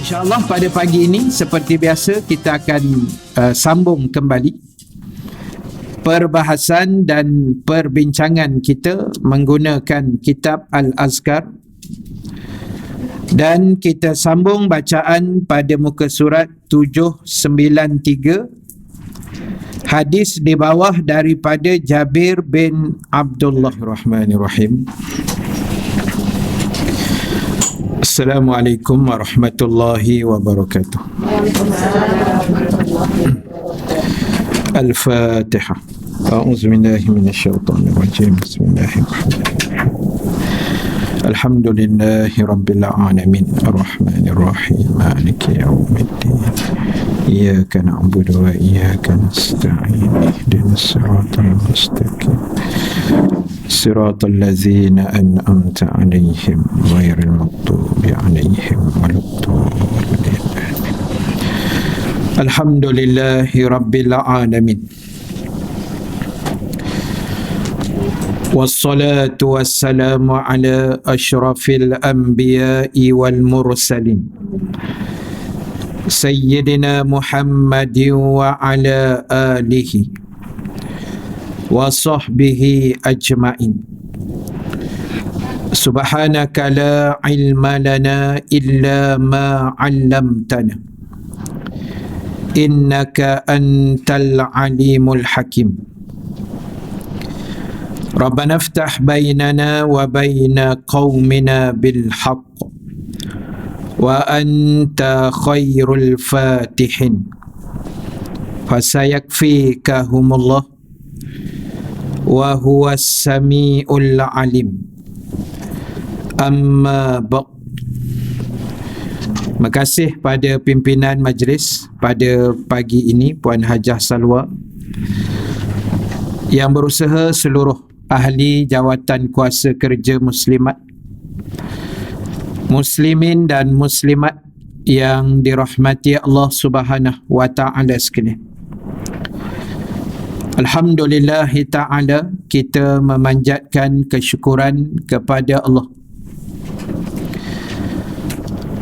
InsyaAllah pada pagi ini seperti biasa kita akan sambung kembali perbahasan dan perbincangan kita menggunakan kitab Al-Azkar, dan kita sambung bacaan pada muka surat 793, hadis di bawah daripada Jabir bin Abdullah. Bismillahirrahmanirrahim. Assalamualaikum warahmatullahi wabarakatuh. Al-Fatihah. A'udzu billahi minasyaitonir rajim. Bismillahirrahmanirrahim. Alhamdulillahi rabbil alamin. Arrahmanir rahim. Maliki yaumiddin. Iyyaka na'budu wa iyyaka nasta'in. Ihdinas siratal mustaqim. Siratal ladzina an'amta 'alaihim ghairil maghdubi 'alaihim waladdallin. Alhamdulillahi rabbil alamin. Wassalatu wassalamu ala asyrafil anbiya'i wal mursalin Sayyidina Muhammadin wa ala alihi wa sahbihi ajma'in. Subhanaka la ilma lana illa ma 'allamtana innaka antal alimul hakim. Rabbana iftah bainana wa baina qaumina bil haqq wa anta khairul fatihin. Fasayakfikahumullah wa huwas samiul alim. Amma ba'd. Terima kasih pada pimpinan majlis pada pagi ini, Puan Hajah Salwa, yang berusaha seluruh ahli jawatan kuasa kerja muslimat, muslimin dan muslimat yang dirahmati Allah Subhanahu wa ta'ala sekalian. Alhamdulillahi ta'ala, kita memanjatkan kesyukuran kepada Allah.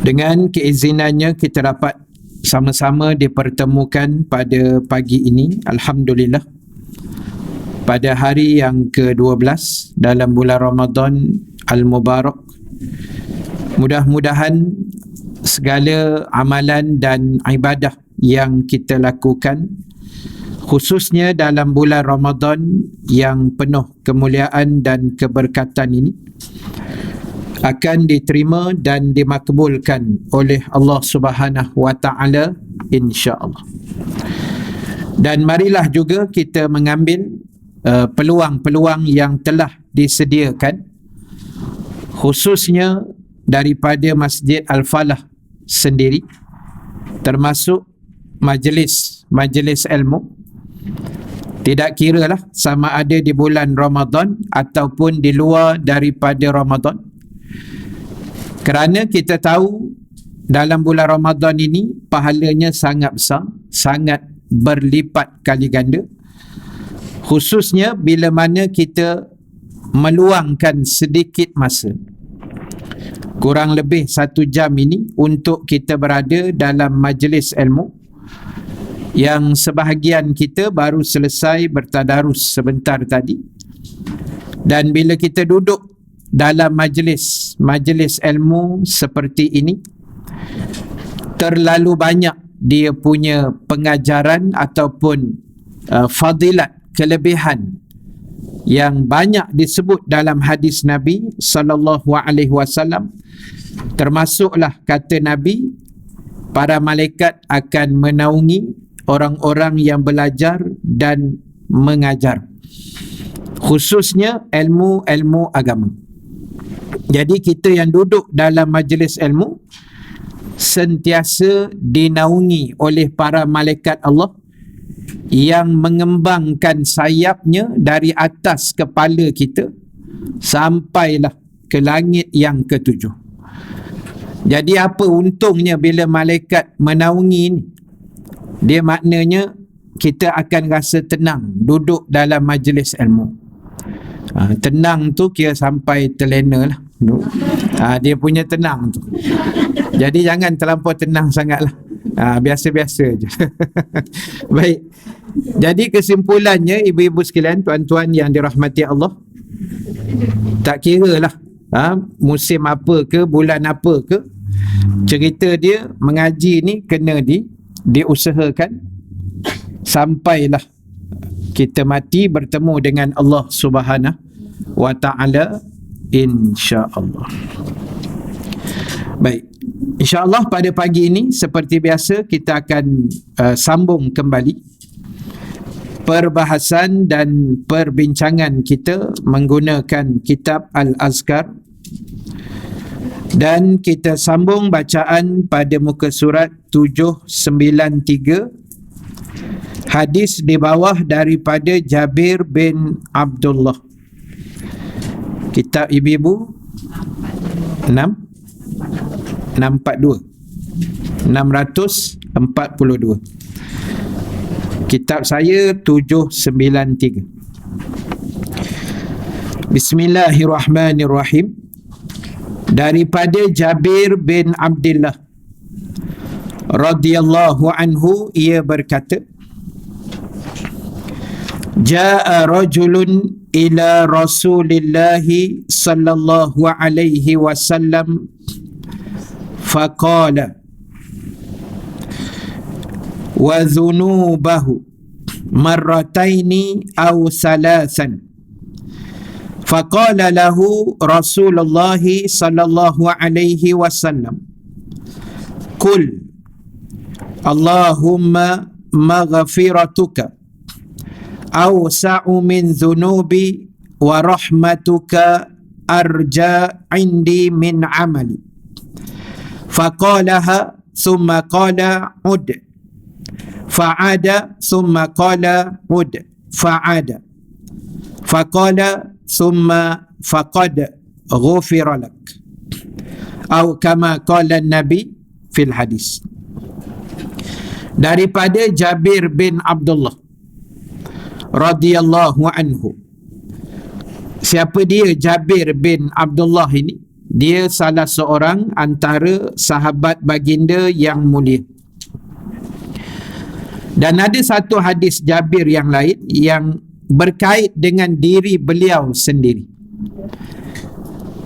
Dengan keizinannya kita dapat sama-sama dipertemukan pada pagi ini, alhamdulillah, pada hari yang ke-12 dalam bulan Ramadan Al-Mubarak. Mudah-mudahan segala amalan dan ibadah yang kita lakukan, khususnya dalam bulan Ramadan yang penuh kemuliaan dan keberkatan ini, akan diterima dan dimakbulkan oleh Allah Subhanahu wa ta'ala, insya-Allah. Dan marilah juga kita mengambil peluang-peluang yang telah disediakan, khususnya daripada Masjid Al-Falah sendiri, termasuk majlis ilmu. Tidak kiralah sama ada di bulan Ramadan ataupun di luar daripada Ramadan, kerana kita tahu dalam bulan Ramadan ini pahalanya sangat besar, sangat berlipat kali ganda, khususnya bila mana kita meluangkan sedikit masa, kurang lebih 1 jam ini, untuk kita berada dalam majlis ilmu, yang sebahagian kita baru selesai bertadarus sebentar tadi. Dan bila kita duduk dalam majlis ilmu seperti ini, terlalu banyak dia punya pengajaran ataupun fadilat, kelebihan yang banyak disebut dalam hadis Nabi sallallahu alaihi wasallam. Termasuklah kata Nabi, para malaikat akan menaungi orang-orang yang belajar dan mengajar, khususnya ilmu agama. Jadi kita yang duduk dalam majlis ilmu sentiasa dinaungi oleh para malaikat Allah yang mengembangkan sayapnya dari atas kepala kita sampailah ke langit yang ke-7. Jadi apa untungnya bila malaikat menaungi ini? Dia maknanya kita akan rasa tenang duduk dalam majlis ilmu. Tenang tu kira sampai terlena lah. Dia punya tenang tu. Jadi jangan terlampau tenang sangatlah. Biasa-biasa je. Baik. Jadi kesimpulannya, ibu-ibu sekalian, tuan-tuan yang dirahmati Allah, tak kira lah musim apa ke, bulan apa ke, cerita dia mengaji ni kena diusahakan sampailah kita mati bertemu dengan Allah Subhanahu wa ta'ala, insya-Allah. Baik, insya-Allah pada pagi ini seperti biasa kita akan sambung kembali perbahasan dan perbincangan kita menggunakan kitab Al-Azkar, dan kita sambung bacaan pada muka surat 793, hadis di bawah daripada Jabir bin Abdullah. Kitab ibu-ibu 642. Kitab saya 793. Bismillahirrahmanirrahim. Daripada Jabir bin Abdullah radhiyallahu anhu, ia berkata, Ja'a rajulun ila Rasulillah sallallahu alaihi wasallam faqala wa dhunubahu marrataini aw thalathan. Faqala lahu Rasulullah sallallahu alaihi wasallam, Qul Allahumma maghfiratuka awsa'u min dhunubi wa rahmatuka arja indi min amali. Faqalaha thumma qala ud fa'ada thumma qala ud fa'ada faqala thumma faqad ghufira lak, atau kama qala Nabi fil hadis. Daripada Jabir bin Abdullah radhiyallahu anhu. Siapa dia Jabir bin Abdullah ini? Dia salah seorang antara sahabat baginda yang mulia. Dan ada satu hadis Jabir yang lain yang berkait dengan diri beliau sendiri,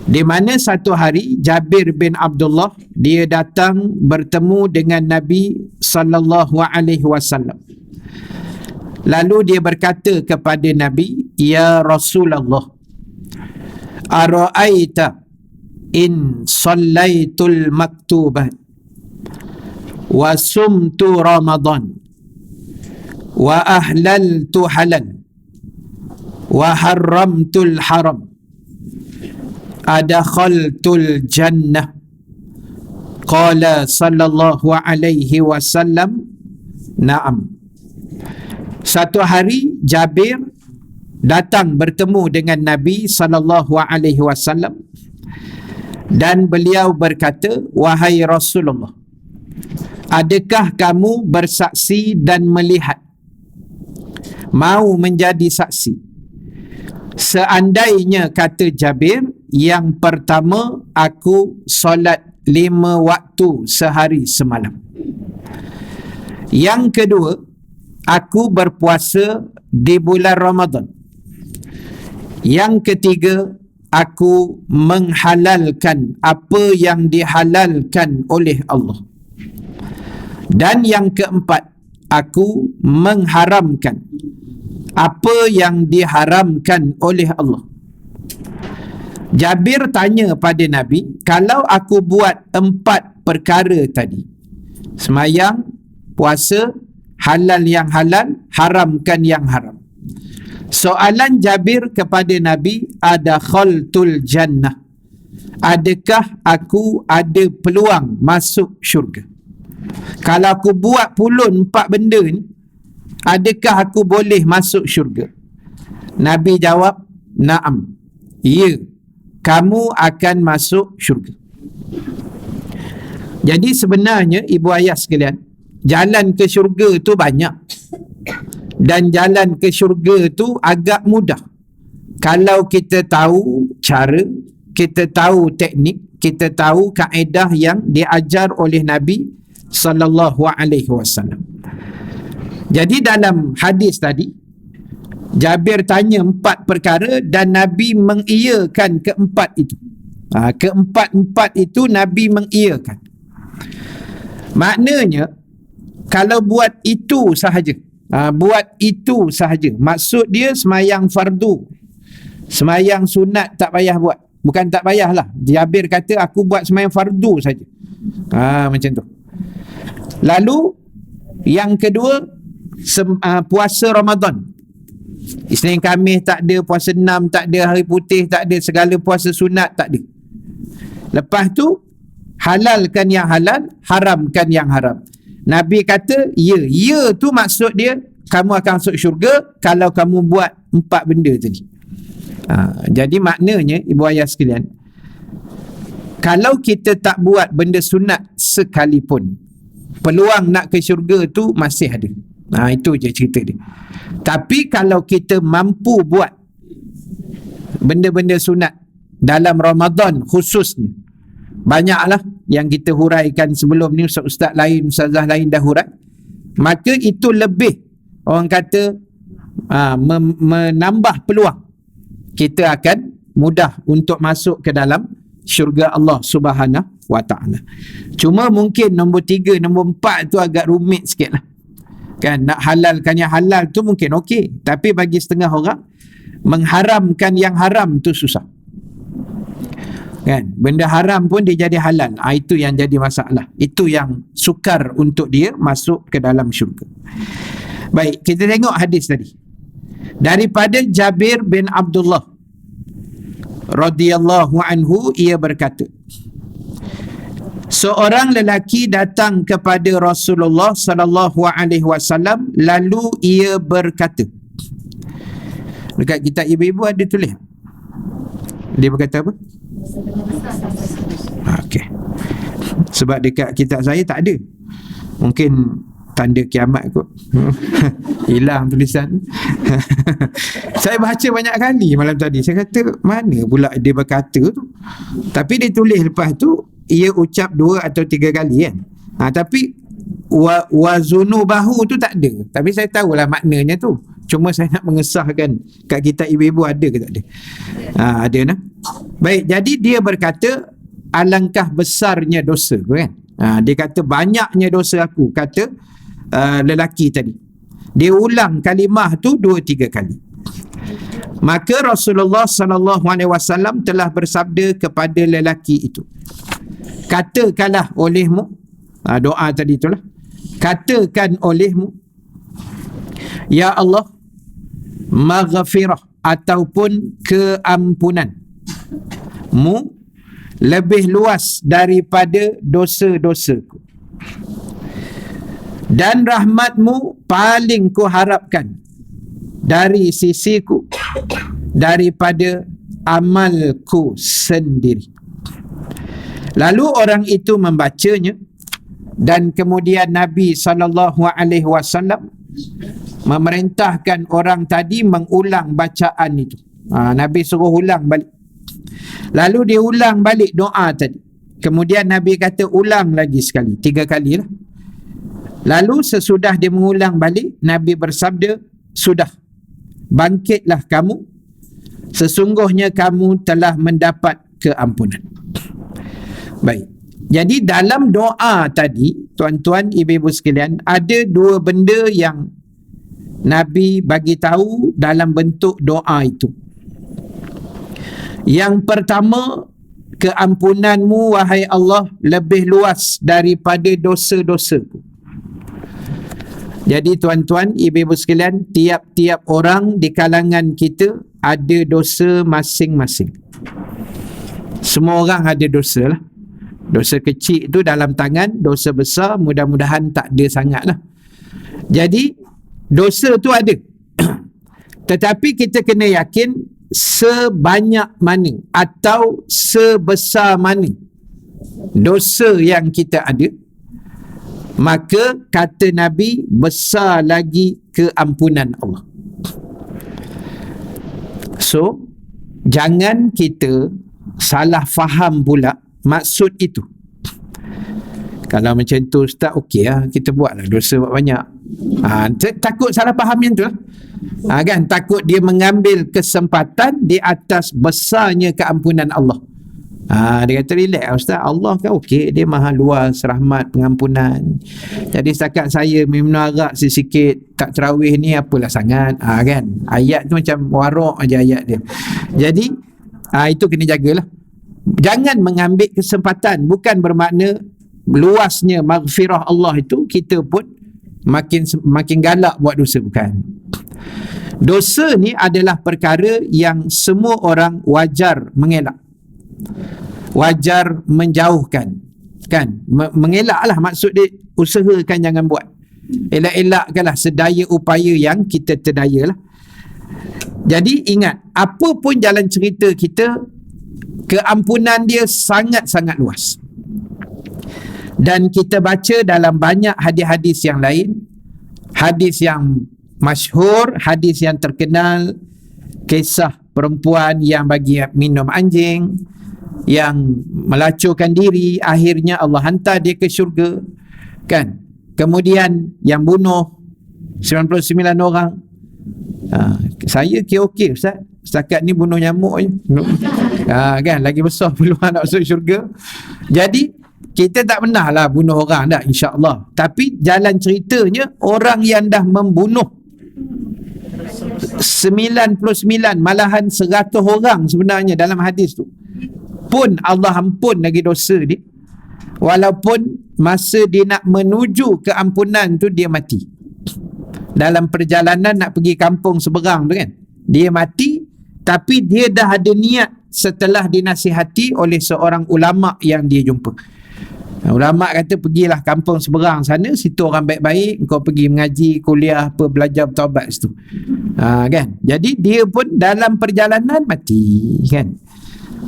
di mana satu hari Jabir bin Abdullah dia datang bertemu dengan Nabi sallallahu alaihi wasallam. Lalu dia berkata kepada Nabi, Ya Rasulullah, ara'aita in sallaitul maktubah wa sumtu Ramadan wa ahlaltu halal wa haramtul haram adakhaltul jannah. Qala sallallahu alaihi wasallam, na'am. Satu hari Jabir datang bertemu dengan Nabi sallallahu alaihi wasallam dan beliau berkata, wahai Rasulullah, adakah kamu bersaksi dan melihat, mau menjadi saksi, seandainya, kata Jabir, yang pertama aku solat 5 waktu sehari semalam, yang kedua aku berpuasa di bulan Ramadan, yang ketiga aku menghalalkan apa yang dihalalkan oleh Allah, dan yang keempat aku mengharamkan apa yang diharamkan oleh Allah. Jabir tanya pada Nabi, kalau aku buat 4 perkara tadi, semayang, puasa, halal yang halal, haramkan yang haram, soalan Jabir kepada Nabi, adakhaltul jannah, adakah aku ada peluang masuk syurga? Kalau aku buat pulun 4 benda ni, adakah aku boleh masuk syurga? Nabi jawab, na'am, ya, kamu akan masuk syurga. Jadi sebenarnya ibu ayah sekalian, jalan ke syurga tu banyak, dan jalan ke syurga tu agak mudah kalau kita tahu cara, kita tahu teknik, kita tahu kaedah yang diajar oleh Nabi sallallahu alaihi wasallam. Jadi dalam hadis tadi, Jabir tanya 4 perkara dan Nabi mengiyakan keempat itu. Keempat-empat itu Nabi mengiyakan. Maknanya kalau buat itu sahaja, maksud dia semayang fardu, semayang sunat tak payah buat. Bukan tak payahlah, Jabir kata aku buat semayang fardu saja. Macam tu. Lalu yang kedua, puasa Ramadan. Isnin Khamis tak ada, puasa 6 tak ada, hari putih tak ada, segala puasa sunat tak ada. Lepas tu halalkan yang halal, haramkan yang haram. Nabi kata ya tu maksud dia kamu akan masuk syurga kalau kamu buat 4 benda tadi. Jadi maknanya ibu ayah sekalian, kalau kita tak buat benda sunat sekalipun, peluang nak ke syurga tu masih ada. Itu je cerita dia. Tapi kalau kita mampu buat benda-benda sunat dalam Ramadan khususnya, banyaklah yang kita huraikan sebelum ni, ustaz lain, ustazah lain dah hurai, maka itu lebih, orang kata, menambah peluang kita akan mudah untuk masuk ke dalam syurga Allah Subhanahu wa ta'ala. Cuma mungkin nombor 3, nombor 4 tu agak rumit sikit lah. Kan, nak halalkan yang halal tu mungkin okey, tapi bagi setengah orang mengharamkan yang haram tu susah. Kan, benda haram pun dia jadi halal. Itu yang jadi masalah. Itu yang sukar untuk dia masuk ke dalam syurga. Baik, kita tengok hadis tadi. Daripada Jabir bin Abdullah radhiyallahu anhu, ia berkata, seorang lelaki datang kepada Rasulullah sallallahu alaihi wasallam, lalu ia berkata. Dekat kitab ibu-ibu ada tulis. Dia berkata apa? Okey. Sebab dekat kitab saya tak ada. Mungkin tanda kiamat kot. Hilang tulisan. Saya baca banyak kali malam tadi. Saya kata mana pula dia berkata tu. Tapi dia tulis lepas tu ia ucap 2 atau 3 kali kan. Tapi wazunu bahu tu tak ada. Tapi saya tahulah maknanya tu. Cuma saya nak mengesahkan kat kitab ibu-ibu ada ke tak ada. Ada nah. Baik, jadi dia berkata alangkah besarnya dosa kan. Dia kata banyaknya dosa aku, kata lelaki tadi. Dia ulang kalimah tu 2-3 kali. Maka Rasulullah sallallahu alaihi wasallam telah bersabda kepada lelaki itu, katakanlah olehmu, doa tadi itulah, katakan olehmu, ya Allah, maghfirah ataupun keampunan mu lebih luas daripada dosa-dosaku, dan rahmatmu paling kuharapkan dari sisiku daripada amalku sendiri. Lalu orang itu membacanya, dan kemudian Nabi SAW memerintahkan orang tadi mengulang bacaan itu. Nabi suruh ulang balik. Lalu dia ulang balik doa tadi. Kemudian Nabi kata ulang lagi sekali, 3 kali lah. Lalu sesudah dia mengulang balik, Nabi bersabda, sudah, bangkitlah kamu, sesungguhnya kamu telah mendapat keampunan. Baik, jadi dalam doa tadi, tuan-tuan, ibu-ibu sekalian, ada 2 benda yang Nabi bagi tahu dalam bentuk doa itu. Yang pertama, keampunanmu wahai Allah lebih luas daripada dosa-dosaku. Jadi tuan-tuan, ibu-ibu sekalian, tiap-tiap orang di kalangan kita ada dosa masing-masing. Semua orang ada dosa lah. Dosa kecil tu dalam tangan, dosa besar mudah-mudahan tak ada sangat lah. Jadi dosa tu ada. Tetapi kita kena yakin sebanyak mana atau sebesar mana dosa yang kita ada, maka kata Nabi, besar lagi keampunan Allah. So jangan kita salah faham pula maksud itu. Kalau macam tu ustaz, okey lah, kita buatlah dosa banyak. Takut salah faham yang tu lah. Kan, takut dia mengambil kesempatan di atas besarnya keampunan Allah. Dia kata, relax ustaz, Allah kan okey, dia maha luas rahmat pengampunan. Jadi setakat saya minum arak sikit, tak terawih ni apalah sangat. Kan, ayat tu macam warak aja ayat dia. Jadi itu kena jagalah. Jangan mengambil kesempatan. Bukan bermakna luasnya maghfirah Allah itu kita pun makin galak buat dosa, bukan. Dosa ni adalah perkara yang semua orang wajar mengelak, wajar menjauhkan, kan? Mengelaklah, maksud dia usahakan jangan buat. Elak-elakkanlah sedaya upaya yang kita terdayalah. Jadi ingat, apa pun jalan cerita kita, keampunan dia sangat-sangat luas. Dan kita baca dalam banyak hadis-hadis yang lain, hadis yang masyhur, hadis yang terkenal, kisah perempuan yang bagi minum anjing, yang melacurkan diri, akhirnya Allah hantar dia ke syurga, kan? Kemudian yang bunuh 99 orang. Saya kira okey ustaz, setakat ni bunuh nyamuk je. Kan, lagi besar peluang nak masuk syurga. Jadi kita tak pernah lah bunuh orang dah, insya-Allah. Tapi jalan ceritanya, orang yang dah membunuh 99, malahan 100 orang sebenarnya dalam hadis tu, pun Allah ampun lagi dosa dia, walaupun masa dia nak menuju keampunan tu dia mati. Dalam perjalanan nak pergi kampung seberang tu kan, dia mati, tapi dia dah ada niat setelah dinasihati oleh seorang ulama yang dia jumpa. Ulama kata, pergilah kampung seberang sana, situ orang baik-baik, kau pergi mengaji, kuliah, apa, belajar bertaubat situ. Kan? Jadi dia pun dalam perjalanan mati, kan?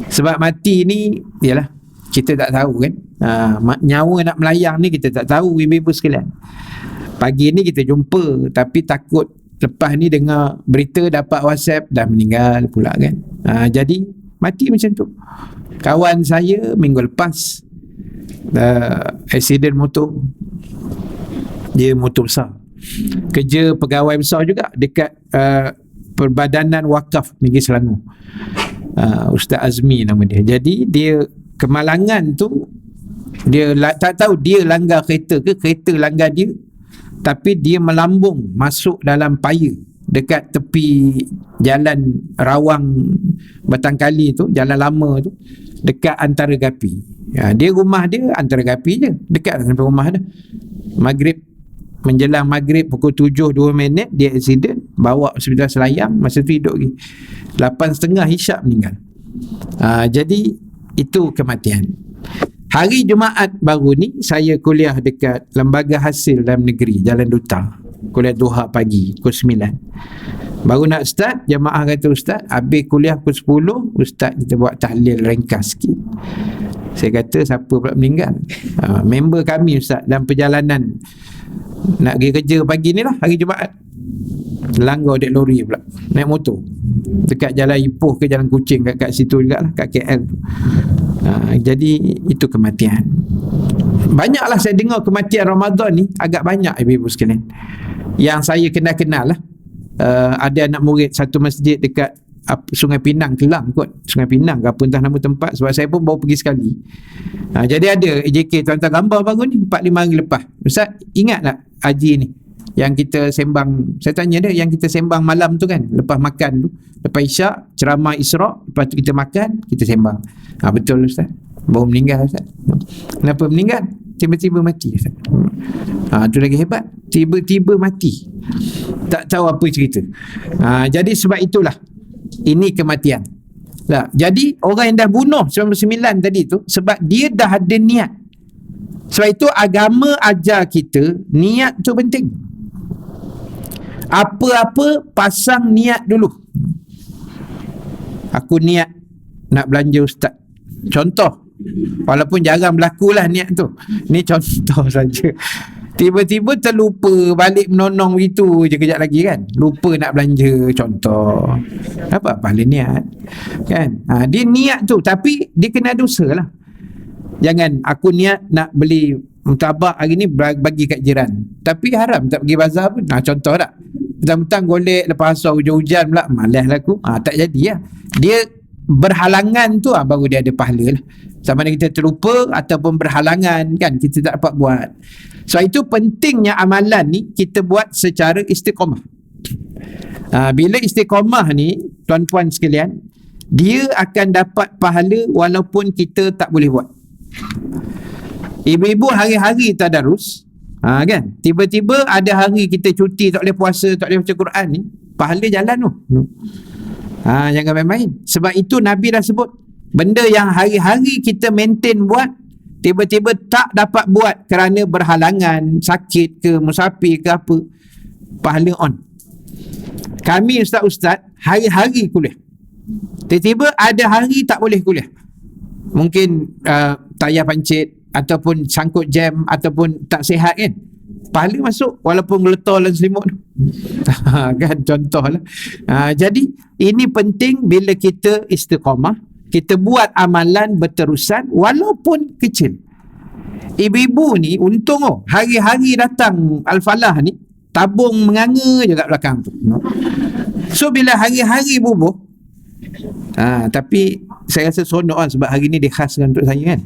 Sebab mati ni, yalah, kita tak tahu kan. Nyawa nak melayang ni kita tak tahu, ibu-ibu sekalian. Pagi ni kita jumpa, tapi takut lepas ni dengar berita, dapat WhatsApp, dah meninggal pula kan. Jadi mati macam tu. Kawan saya minggu lepas aksiden motor, dia motor besar, kerja pegawai besar juga dekat Perbadanan Wakaf Negeri Selangor, Ustaz Azmi nama dia. Jadi dia kemalangan tu, dia tak tahu dia langgar kereta ke kereta langgar dia, tapi dia melambung masuk dalam paya dekat tepi jalan Rawang Batangkali tu, jalan lama tu, dekat Antara Gapi. Dia rumah dia Antara Gapi je, dekat sampai rumah dia. Menjelang maghrib pukul 7:02 dia aksiden, bawa hospital Selayang, masa tu hidup lagi. 8.30 Isyak meninggal. Jadi itu kematian. Hari Jumaat baru ni saya kuliah dekat Lembaga Hasil Dalam Negeri, Jalan Duta. Kuliah duha pagi pukul 9. Baru nak start, jemaah kata, ustaz, habis kuliah pukul 10, ustaz kita buat tahlil ringkas sikit. Saya kata, siapa pula meninggal? Member kami ustaz, dalam perjalanan nak pergi kerja pagi ni lah, hari Jumaat, langgar dek lori pula, naik motor dekat Jalan Ipoh ke Jalan Kuching, kat situ jugalah, kat KL tu. Jadi itu kematian. Banyaklah saya dengar kematian Ramadan ni, agak banyak ibu-ibu sekalian yang saya kenal lah. Ada anak murid satu masjid dekat Sungai Pinang, Kelang kot, Sungai Pinang ke apa, entah nama tempat, sebab saya pun baru pergi sekali. Jadi ada AJK tuan-tuan gambar baru ni 4-5 hari lepas. Ustaz, ingat tak haji ni yang kita sembang, saya tanya dia, yang kita sembang malam tu kan, lepas makan tu, lepas Isyak ceramah Isra', lepas tu kita makan, kita sembang. Betul ustaz, baru meninggal ustaz. Kenapa meninggal? Tiba-tiba mati ustaz. Tu lagi hebat, tiba-tiba mati, tak tahu apa cerita. Jadi sebab itulah ini kematian. Jadi orang yang dah bunuh 99 tadi tu, sebab dia dah ada niat. Sebab itu agama ajar kita niat tu penting. Apa-apa pasang niat dulu. Aku niat nak belanja ustaz, contoh, walaupun jarang berlaku lah niat tu, ni contoh saja. Tiba-tiba terlupa balik menonong begitu je kejap lagi kan. Lupa nak belanja contoh. Apa pahala niat? Kan? Dia niat tu tapi dia kena dosa lah. Jangan aku niat nak beli murtabak hari ni bagi kat jiran. Tapi haram tak pergi bazar pun. Contoh tak? Mentang-mentang golek lepas asar hujan-hujan pula. Malas lah aku. Tak jadi lah. Dia berhalangan tu baru dia ada pahala lah. Sama ada kita terlupa ataupun berhalangan kan, kita tak dapat buat. So itu pentingnya amalan ni kita buat secara istiqamah. Bila istiqamah ni tuan-puan sekalian, dia akan dapat pahala walaupun kita tak boleh buat. Ibu-ibu hari-hari tadarus, kan, tiba-tiba ada hari kita cuti, tak boleh puasa, tak boleh baca Quran ni, pahala jalan tu. Jangan main-main. Sebab itu Nabi dah sebut, benda yang hari-hari kita maintain buat, tiba-tiba tak dapat buat kerana berhalangan, sakit ke, musafir ke apa, pahala on. Kami ustaz-ustaz hari-hari kuliah, tiba-tiba ada hari tak boleh kuliah. Mungkin tayar pancit ataupun sangkut jam ataupun tak sihat kan, pahala masuk walaupun geletar dalam selimut tu. Kan contohlah. Jadi ini penting bila kita istiqamah, kita buat amalan berterusan walaupun kecil. Ibu-ibu ni untung hari-hari datang Al-Falah ni tabung menganga je kat belakang tu. So bila hari-hari bubuh, tapi saya rasa seronok lah sebab hari ni dia khaskan untuk saya kan.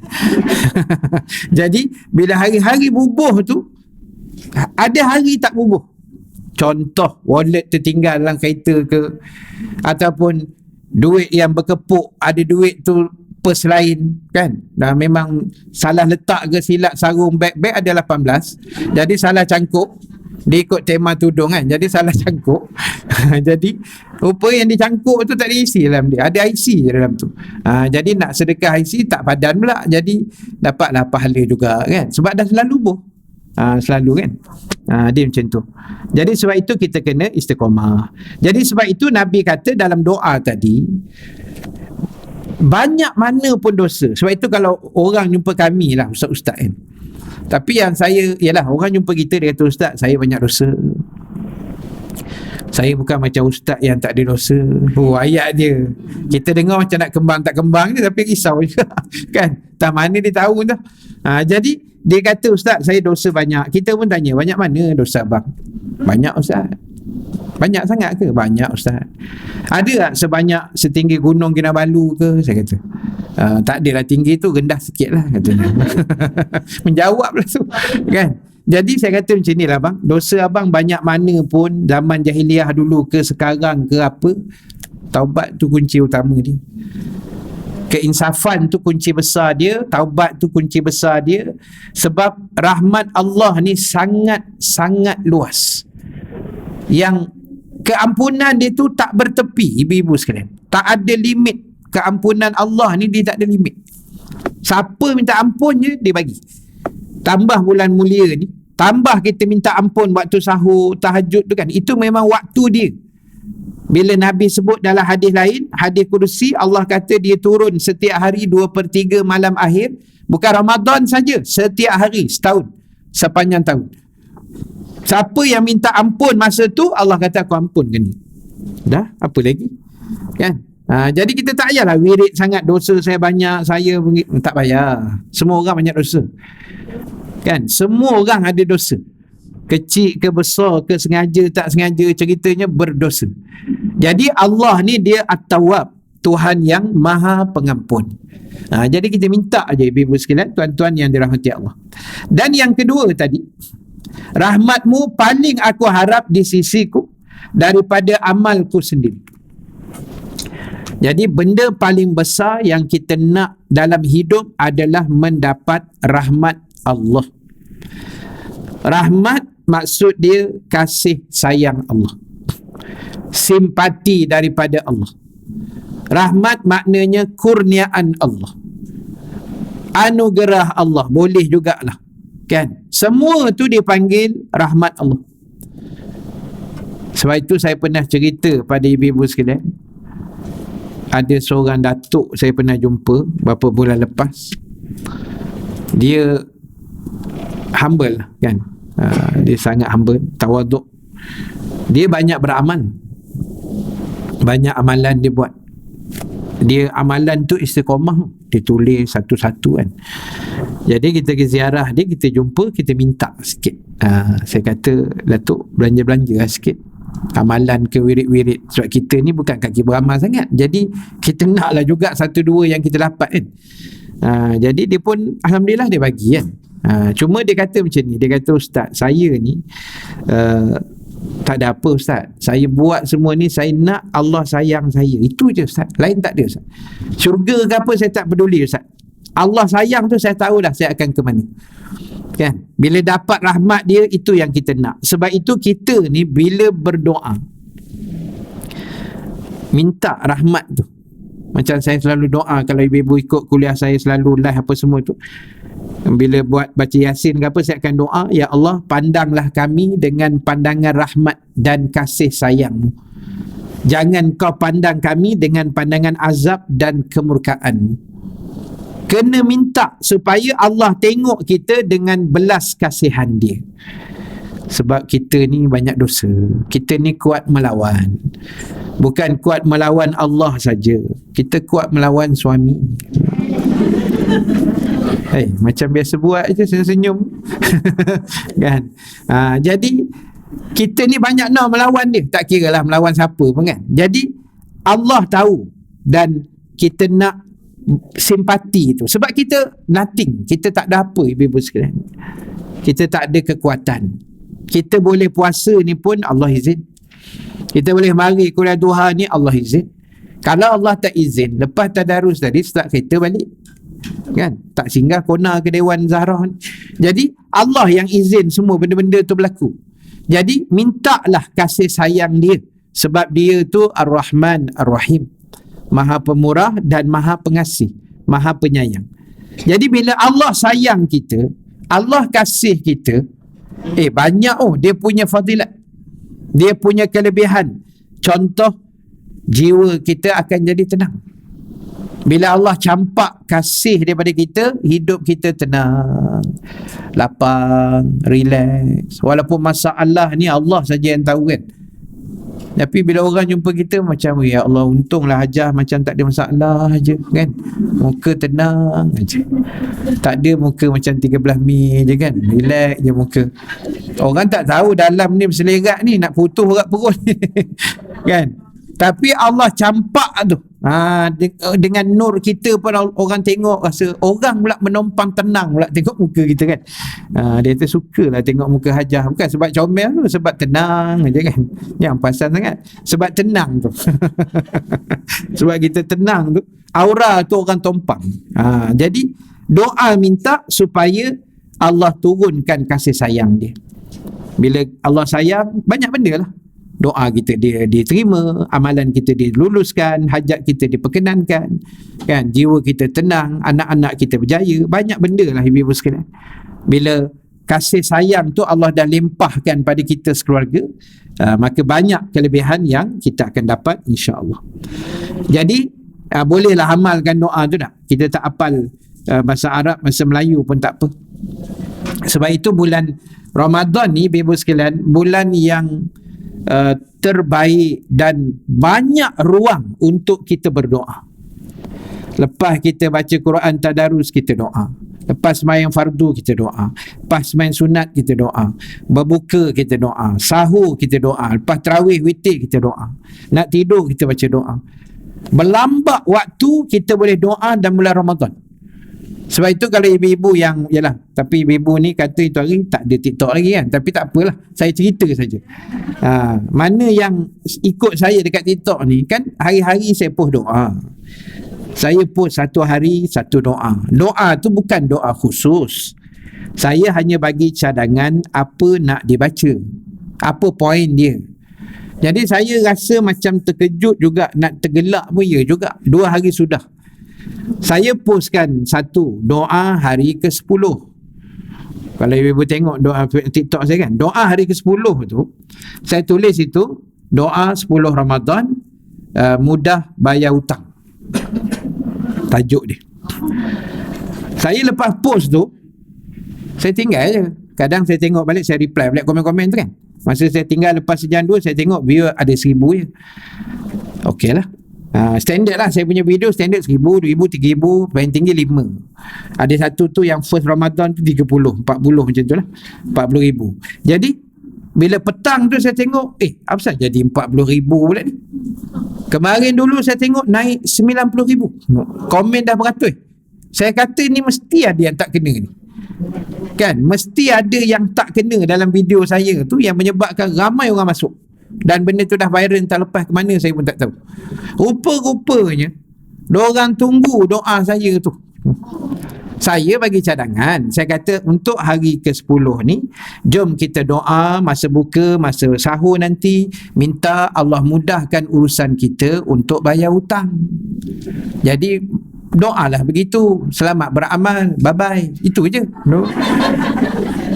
Jadi bila hari-hari bubuh tu, ada hari tak bubuh. Contoh wallet tertinggal dalam kereta ke, ataupun duit yang berkepuk, ada duit tu pers lain kan, dah memang salah letak ke, silap sarung beg ada 18, jadi salah cangkuk. Dia ikut tema tudung kan, jadi salah cangkuk. Jadi rupa yang dicangkuk tu tak ada isi dalam dia, ada IC je dalam tu. Jadi nak sedekah IC tak padan pula, jadi dapatlah pahala juga kan, sebab dah selalu buh. Selalu kan. Dia macam tu. Jadi sebab itu kita kena istiqamah. Jadi sebab itu Nabi kata dalam doa tadi, banyak mana pun dosa. Sebab itu kalau orang jumpa kami lah, ustaz-ustaz kan, tapi yang saya, ialah orang jumpa kita, dia kata, ustaz saya banyak dosa, saya bukan macam ustaz yang tak ada dosa. Ayat dia kita dengar macam nak kembang tak kembang je, tapi risau juga kan, tak mana dia tahu dah. Jadi dia kata, ustaz saya dosa banyak. Kita pun tanya, banyak mana dosa abang? Banyak ustaz. Banyak sangat ke? Banyak ustaz. Ada tak sebanyak setinggi gunung Kinabalu ke? Saya kata tak adalah, tinggi tu, rendah sikit lah katanya. Menjawab lah tu kan. Jadi saya kata macam ni lah bang, dosa abang banyak mana pun, zaman jahiliah dulu ke sekarang ke apa, taubat tu kunci utama dia. Keinsafan tu kunci besar dia, taubat tu kunci besar dia. Sebab rahmat Allah ni sangat-sangat luas, yang keampunan dia tu tak bertepi. Ibu-ibu sekalian, tak ada limit. Keampunan Allah ni dia tak ada limit. Siapa minta ampun je dia bagi. Tambah bulan mulia ni, tambah kita minta ampun waktu sahur, tahajud tu kan, itu memang waktu dia. Bila Nabi sebut dalam hadis lain, hadis kursi, Allah kata dia turun setiap hari 2/3 malam akhir. Bukan Ramadan saja, setiap hari setahun, sepanjang tahun. Siapa yang minta ampun masa tu, Allah kata aku ampunkan dia. Dah, apa lagi kan? Jadi kita tak payahlah wirid sangat, dosa saya banyak, saya tak payah. Semua orang banyak dosa kan, semua orang ada dosa, kecil ke besar ke, sengaja tak sengaja, ceritanya berdosa. Jadi Allah ni dia At-Tawwab, Tuhan yang Maha Pengampun. Jadi kita minta aja ibu-ibu sekalian, tuan-tuan yang dirahmati Allah. Dan yang kedua tadi, rahmatmu paling aku harap di sisiku daripada amalku sendiri. Jadi benda paling besar yang kita nak dalam hidup adalah mendapat rahmat Allah. Rahmat maksud dia kasih sayang Allah, simpati daripada Allah. Rahmat maknanya kurniaan Allah, anugerah Allah, boleh jugalah kan. Semua tu dipanggil rahmat Allah. Sebab itu saya pernah cerita pada ibu-ibu sekalian, ada seorang datuk saya pernah jumpa beberapa bulan lepas. Dia humble kan, Dia sangat hamba, tawaduk. Dia banyak beramal, banyak amalan dia buat. Dia amalan tu istiqamah, dia tulis satu-satu kan. Jadi kita pergi ziarah dia, kita jumpa, kita minta sikit. Saya kata, Datuk belanja-belanja lah sikit amalan ke wirid-wirid, sebab kita ni bukan kaki beramal sangat, jadi kita naklah juga satu dua yang kita dapat kan. Jadi dia pun alhamdulillah dia bagi kan. Cuma dia kata macam ni, dia kata, Ustaz, saya ni tak ada apa Ustaz, saya buat semua ni saya nak Allah sayang saya, itu je Ustaz, lain tak ada Ustaz. Syurga ke apa saya tak peduli Ustaz, Allah sayang tu saya tahu dah saya akan ke mana kan. Bila dapat rahmat dia, itu yang kita nak. Sebab itu kita ni bila berdoa minta rahmat tu, macam saya selalu doa kalau ibu-ibu ikut kuliah saya selalu live apa semua tu, bila buat baca Yasin ke apa, saya akan doa, ya Allah pandanglah kami dengan pandangan rahmat dan kasih sayang-Mu, jangan Kau pandang kami dengan pandangan azab dan kemurkaan-Mu. Kena minta supaya Allah tengok kita dengan belas kasihan Dia. Sebab kita ni banyak dosa, kita ni kuat melawan. Bukan kuat melawan Allah saja, kita kuat melawan suami. Macam biasa buat je, senyum-senyum kan. Jadi kita ni banyak nak melawan dia, tak kira lah melawan siapa pun kan. Jadi Allah tahu, dan kita nak simpati itu, sebab kita nothing, kita tak ada apa ibu-ibu sekalian, kita tak ada kekuatan. Kita boleh puasa ni pun Allah izin, kita boleh mari kuliah duha ni Allah izin. Kalau Allah tak izin, lepas tadarus tadi start kereta balik kan, tak singgah kona ke Dewan Zahrah. Jadi Allah yang izin semua benda-benda tu berlaku. Jadi mintalah kasih sayang Dia, sebab Dia tu Ar-Rahman Ar-Rahim, Maha Pemurah dan Maha Pengasih, Maha Penyayang. Jadi bila Allah sayang kita, Allah kasih kita, banyak Dia punya fadilat, Dia punya kelebihan. Contoh, jiwa kita akan jadi tenang. Bila Allah campak kasih daripada kita, hidup kita tenang, lapang, relax. Walaupun masalah ni Allah saja yang tahu kan. Tapi bila orang jumpa kita macam, ya Allah, untunglah Hajah macam tak ada masalah je kan, muka tenang je, tak ada muka macam 13 Mei je kan, relax je muka. Orang tak tahu dalam ni berselerak ni nak putus urat perut kan. Tapi Allah campak tu, dengan nur kita pun orang tengok rasa, orang pula menompang tenang pula tengok muka kita kan. Dia tu sukalah tengok muka Hajah, bukan sebab comel tu, sebab tenang aja kan. Yang pasal sangat sebab tenang tu sebab kita tenang tu, aura tu orang tompang. Jadi doa minta supaya Allah turunkan kasih sayang Dia. Bila Allah sayang, banyak benda lah. Doa kita dia diterima, amalan kita diluluskan, hajat kita diperkenankan kan, jiwa kita tenang, anak-anak kita berjaya, banyak benda lah ibu-ibu sekalian. Bila kasih sayang tu Allah dah limpahkan pada kita sekeluarga, maka banyak kelebihan yang kita akan dapat insya-Allah. Jadi bolehlah amalkan doa tu tak. Kita tak hafal bahasa Arab, bahasa Melayu pun tak apa. Sebab itu bulan Ramadan ni ibu-ibu sekalian, bulan yang terbaik dan banyak ruang untuk kita berdoa. Lepas kita baca Quran tadarus, kita doa. Lepas sembahyang fardu, kita doa. Lepas sembahyang sunat, kita doa. Berbuka, kita doa. Sahur, kita doa. Lepas tarawih witir, kita doa. Nak tidur, kita baca doa. Berlambak waktu kita boleh doa dalam bulan Ramadan. Sebab itu kalau ibu-ibu yang, yalah, tapi ibu-ibu ni kata itu hari tak ada TikTok lagi kan, tapi tak apalah, saya cerita saja. Mana yang ikut saya dekat TikTok ni kan, hari-hari saya post doa. Saya post satu hari satu doa. Doa tu bukan doa khusus, saya hanya bagi cadangan apa nak dibaca, apa poin dia. Jadi saya rasa macam terkejut juga, nak tergelak pun ya juga. 2 hari sudah saya postkan satu doa hari ke-10. Kalau ibu tengok doa TikTok saya kan, doa hari ke-10 tu saya tulis itu doa 10 Ramadan, mudah bayar hutang, tajuk dia. Saya lepas post tu saya tinggal je, kadang saya tengok balik, saya reply balik komen-komen tu kan. Masa saya tinggal lepas sejam 2, saya tengok viewer ada 1,000 je. Okey lah. Standard lah, saya punya video standard 1,000, 2,000, 3,000, paling tinggi 5. Ada satu tu yang first Ramadan tu 30, 40 macam tu lah, 40,000. Jadi bila petang tu saya tengok, apa jadi 40,000 pula ni. Kemarin dulu saya tengok naik 90,000. Komen dah beratus. Saya kata ni mesti ada yang tak kena ni. Kan, mesti ada yang tak kena dalam video saya tu yang menyebabkan ramai orang masuk. Dan benda tu dah viral entah lepas ke mana saya pun tak tahu. Rupa-rupanya diorang tunggu doa saya tu. Saya bagi cadangan, saya kata untuk hari ke-10 ni, jom kita doa masa buka, masa sahur nanti, minta Allah mudahkan urusan kita untuk bayar hutang. Jadi doalah begitu, selamat beramal, bye-bye, itu je. No?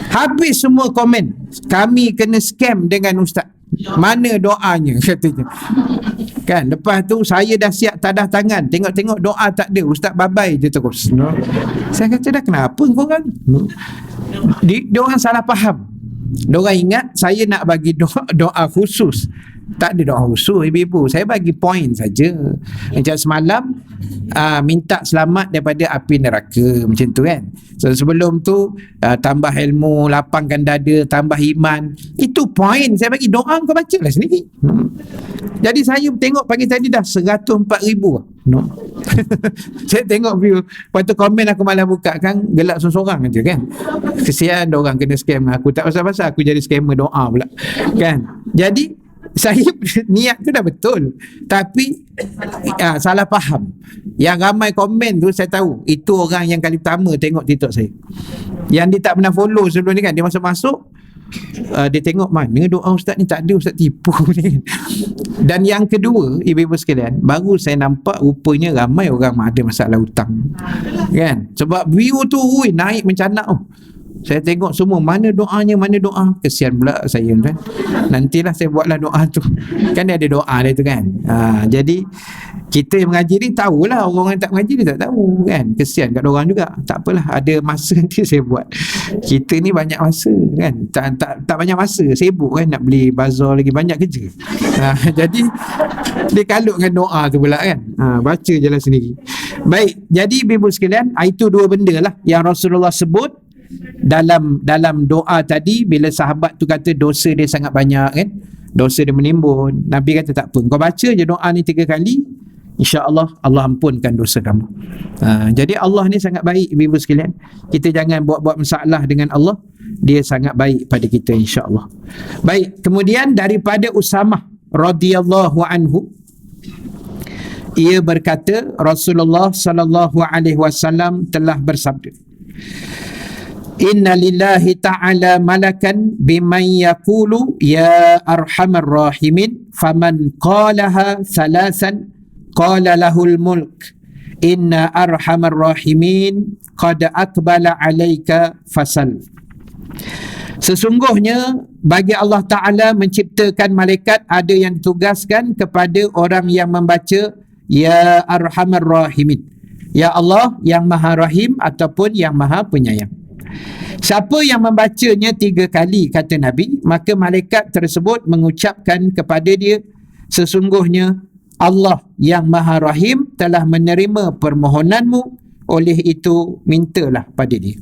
Habis semua komen, kami kena scam dengan ustaz. Mana doanya, katanya. Kan, lepas tu saya dah siap tadah tangan, tengok-tengok doa tak ada, ustaz bye-bye je terus. No? Saya kata dah kenapa korang? No? Diorang salah faham. Diorang ingat saya nak bagi doa khusus. Tak ada doa khusus, ibu-ibu. Saya bagi poin saja. Macam semalam minta selamat daripada api neraka, macam tu kan. So, sebelum tu tambah ilmu, lapangkan dada, tambah iman. Itu poin saya bagi. Doa kau bacalah sendiri. Jadi saya tengok pagi tadi dah 104,000. No. Saya tengok view. Lepas tu komen aku malah buka kan, gelak seorang-seorang je kan. Kesian orang kena scam aku. Tak pasal-pasal aku jadi scammer doa pula kan. Jadi saya niat tu dah betul, tapi salah faham. Yang ramai komen tu saya tahu itu orang yang kali pertama tengok TikTok saya, yang dia tak pernah follow sebelum ni kan. Dia masuk-masuk, dia tengok mana doa ustaz ni, tak ada, ustaz tipu ni. Dan yang kedua, ibu-ibu sekalian, baru saya nampak rupanya ramai orang ada masalah hutang kan. Sebab view tu naik mencanak. Saya tengok semua, mana doanya, mana doa. Kesian pula saya kan. Nantilah saya buatlah doa tu. Kan dia ada doa dia tu kan. Jadi kita yang mengaji ni tahulah, orang yang tak mengaji dia tak tahu kan. Kesian kat orang juga. Tak apalah, ada masa nanti saya buat. Kita ni banyak masa kan. Tak banyak masa, sibuk kan, nak beli bazar lagi, banyak kerja. Jadi dia kalut dengan doa tu pula kan. Baca je lah sendiri. Baik, jadi ibu sekalian, itu dua benda lah yang Rasulullah sebut dalam doa tadi. Bila sahabat tu kata dosa dia sangat banyak kan, dosa dia menimbun, Nabi kata tak apa, kau baca je doa ni 3 kali, insya-Allah Allah ampunkan dosa kamu. Jadi Allah ni sangat baik ibu sekalian. Kita jangan buat-buat masalah dengan Allah. Dia sangat baik pada kita, insya-Allah. Baik, kemudian daripada Usamah radhiyallahu anhu, ia berkata Rasulullah sallallahu alaihi wasallam telah bersabda, Inna lillahi ta'ala malakan biman yaqulu ya arhamar rahimin faman qalaha thalathan qala lahul mulk inna arhamar rahimin qad aqbala alayka fasal. Sesungguhnya bagi Allah Ta'ala menciptakan malaikat ada yang ditugaskan kepada orang yang membaca ya arhamar rahimin, ya Allah yang maha rahim ataupun yang maha penyayang. Siapa yang membacanya 3 kali, kata Nabi, maka malaikat tersebut mengucapkan kepada dia, sesungguhnya Allah yang Maha Rahim telah menerima permohonanmu, oleh itu mintalah pada dia.